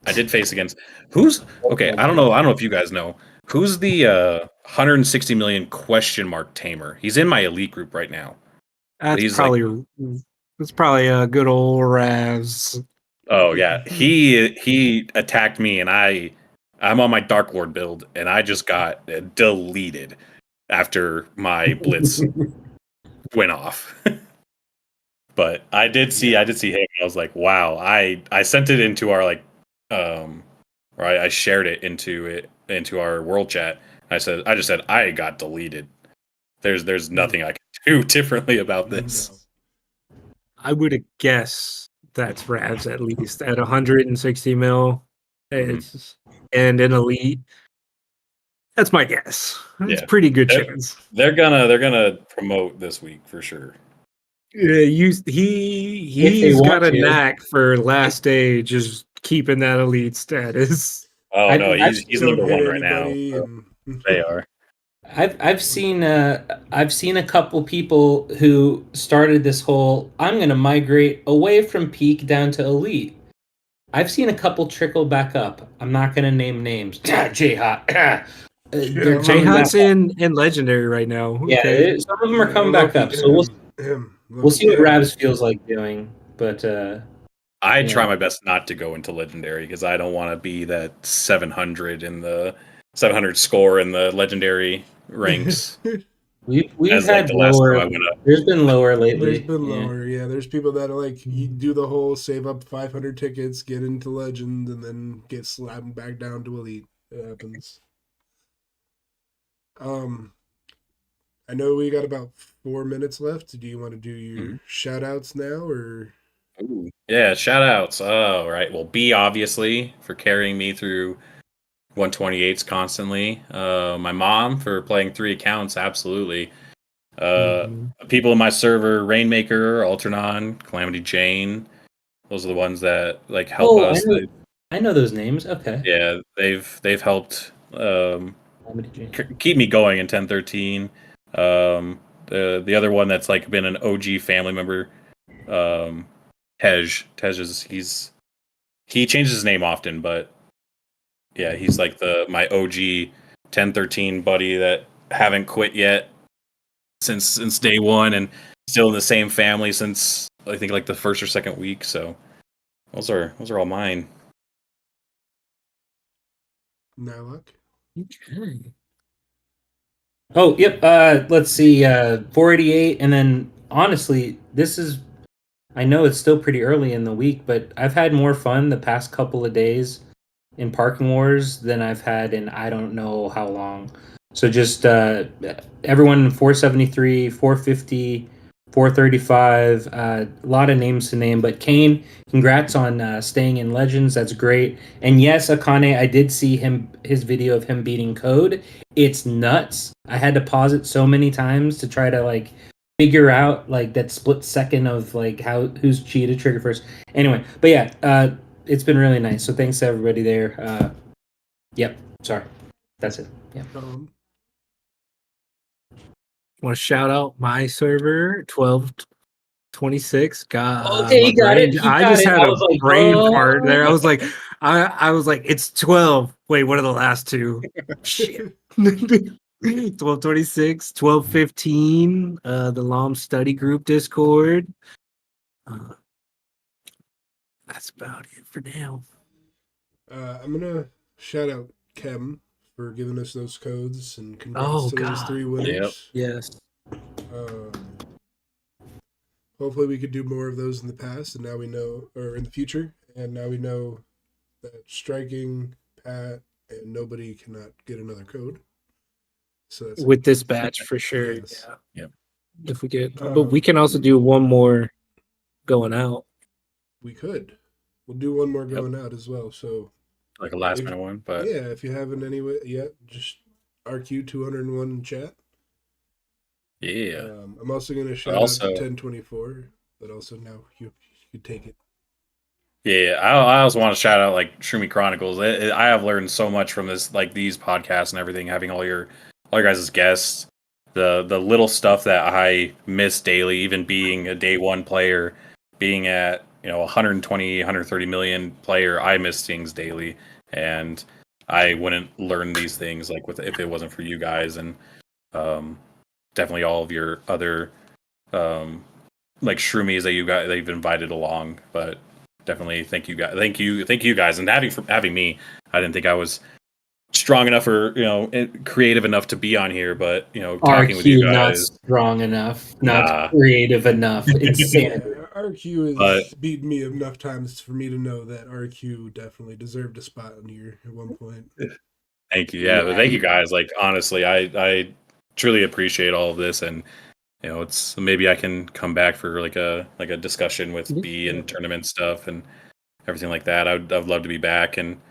I did face against who's okay. I don't know if you guys know who's the 160 million question mark Tamer. He's in my elite group right now. that's probably a good old Raz. Oh yeah, he attacked me, and I'm on my Dark Lord build, and I just got deleted after my blitz went off. But I did see him. I was like, wow. I sent it into our like or I shared it into our world chat. I just said I got deleted. There's nothing I can do differently about this. I would have guessed that's Ravs at least at 160 mil. It's and an elite. That's my guess. It's pretty good chance. They're gonna promote this week for sure. Yeah, he's got a knack for last day, just keeping that elite status. Oh no, he's number one right now. So they are. I've seen a couple people who started this whole I'm gonna migrate away from peak down to elite. I've seen a couple trickle back up. I'm not gonna name names. J Hot. They're coming back J-Hot's up. in Legendary right now. Yeah, Okay. some of them are coming back Loki, up. So we'll see what Loki, Rabs feels like doing. But I yeah. try my best not to go into legendary because I don't want to be that 700 in the 700 score in the legendary ranks. We've As like had the last time lower. I went up. There's been lower lately. There's been Yeah. lower, yeah. There's people that are like you do the whole save up 500 tickets, get into legend, and then get slapped back down to elite. It happens. I know we got about 4 minutes left. Do you want to do your shout outs now or? Ooh. Yeah, shout outs. Oh, right. Well, B obviously for carrying me through 128s constantly. My mom for playing 3 accounts, absolutely. People in my server, Rainmaker, Alternon, Calamity Jane. Those are the ones that like help Oh, us. I know those names. Okay. Yeah, they've helped Calamity Jane. keep me going in 1013. The other one that's like been an OG family member, Tej is he changes his name often, but yeah, he's like my OG 1013 buddy that haven't quit yet since day one and still in the same family since I think like the first or second week. So those are all mine. Nylock? Okay. Oh, yep. Let's see. 488, and then honestly, this is. I know it's still pretty early in the week, but I've had more fun the past couple of days in Parking Wars than I've had in I don't know how long. So just everyone 473, 450, 435, a lot of names to name. But Kane, congrats on staying in Legends. That's great. And yes, Akane, I did see his video of him beating Code. It's nuts. I had to pause it so many times to try to like figure out like that split second of like who's Chi to trigger first. Anyway, but yeah, it's been really nice. So thanks to everybody there. Yep. Sorry. That's it. Yeah. Want to shout out my server 1226. God, Okay, my you got brain. it. I just had a brain fart there. I was like, I was like, it's 12. Wait, what are the last two? Shit. 1226, 1215. The LOM study group Discord. That's about it for now. I'm gonna shout out Kem for giving us those codes and congrats to those 3 winners. Yep. Yes. Hopefully we could do more of those in the past, and now we know, or in the future, and now we know that striking, Pat, and nobody cannot get another code. So that's with this batch for sure. Yes. Yeah. If we get, but we can also do one more going out. We could. We'll do one more going out as well. So like a last minute one, but yeah, if you haven't anyway yet, just RQ201 in chat. Yeah. I'm also going to shout out to 1024, but also now you take it. Yeah, I also want to shout out like Shroomie Chronicles. I have learned so much from this, like these podcasts and everything. Having all your guys' guests, the little stuff that I miss daily, even being a day one player, being at 120, 130 million player, I miss things daily, and I wouldn't learn these things like if it wasn't for you guys and definitely all of your other like Shroomies that you've invited along, but. Definitely, thank you guys. Thank you guys, and having me. I didn't think I was strong enough or creative enough to be on here, but talking with you guys, not strong enough, not creative enough. Insanity. RQ has beaten me enough times for me to know that RQ definitely deserved a spot on here at one point. Thank you, but thank you guys. Like honestly, I truly appreciate all of this, and it's maybe I can come back for like a discussion with B and tournament stuff and everything like that. I'd love to be back, and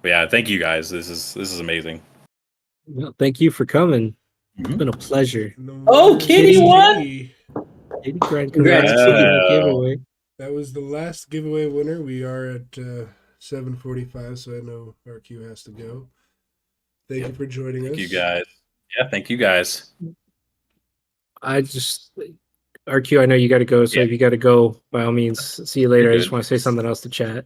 yeah, thank you guys. This is amazing. Well, thank you for coming. It's been a pleasure. Kitty won. Kitty, congrats to the giveaway. That was the last giveaway winner. We are at 7:45, so I know RQ has to go. Thank you for joining us. Thank you guys. Yeah, thank you guys. RQ, I know you got to go, so Yeah. if you got to go, by all means, see you later. You're I just good. want to say something else to chat.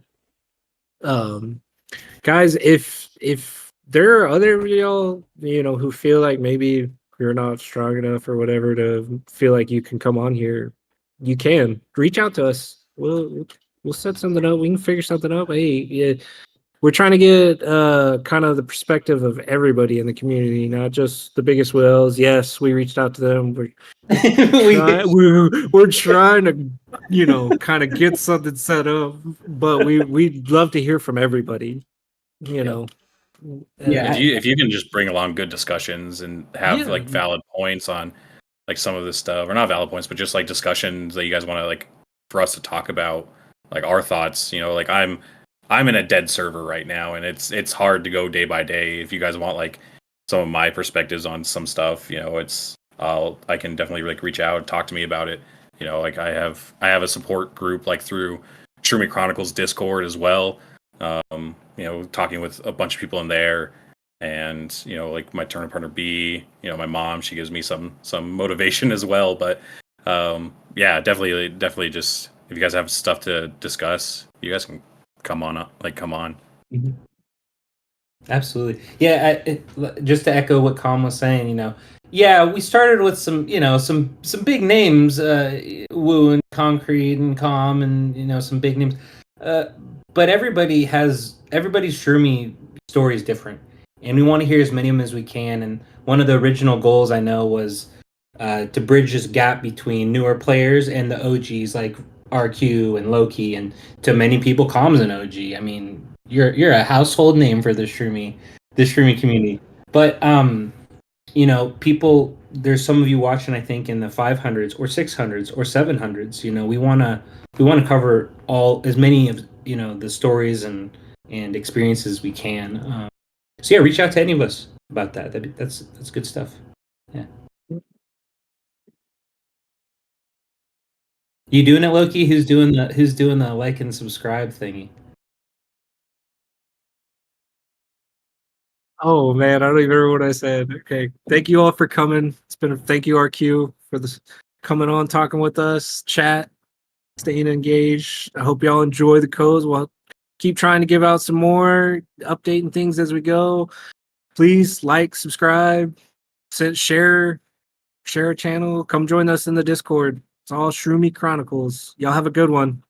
Guys, if there are other y'all, who feel like maybe you're not strong enough or whatever to feel like you can come on here, you can reach out to us. We'll set something up. We can figure something up. Hey, yeah, we're trying to get kind of the perspective of everybody in the community, not just the biggest whales. Yes, we reached out to them. We're trying to, kind of get something set up, but we'd love to hear from everybody. Yeah. If you can just bring along good discussions and have Yeah. like valid points on like some of this stuff, or not valid points, but just like discussions that you guys want to like for us to talk about, like our thoughts. Like I'm in a dead server right now, and it's hard to go day by day. If you guys want like some of my perspectives on some stuff, I can definitely like reach out, talk to me about it. Like I have a support group like through Shroomie Chronicles Discord as well. Talking with a bunch of people in there, and like my tournament partner B, my mom, she gives me some motivation as well. But yeah, definitely just if you guys have stuff to discuss, you guys can come on up, come on. Mhm. Absolutely. Yeah, just to echo what Calm was saying, yeah, we started with some, some big names, Woo and Concrete and Calm, and some big names. But everybody's Shroomy story is different, and we want to hear as many of them as we can. And one of the original goals I know was to bridge this gap between newer players and the OGs like RQ and Loki, and to many people, Calm's an OG. I mean, you're a household name for the Shroomy community. But people, there's some of you watching, I think, in the 500s or 600s or 700s. We want to cover as many of the stories and experiences we can. So yeah, reach out to any of us about that. That's good stuff. Yeah. You doing it, Loki? Who's doing the like and subscribe thingy? Oh man, I don't even remember what I said. Okay, thank you all for coming. Thank you RQ for this coming on, talking with us, chat, staying engaged. I hope y'all enjoy the codes. We'll keep trying to give out some more, updating things as we go. Please like, subscribe, share our channel. Come join us in the Discord. It's all Shroomy Chronicles. Y'all have a good one.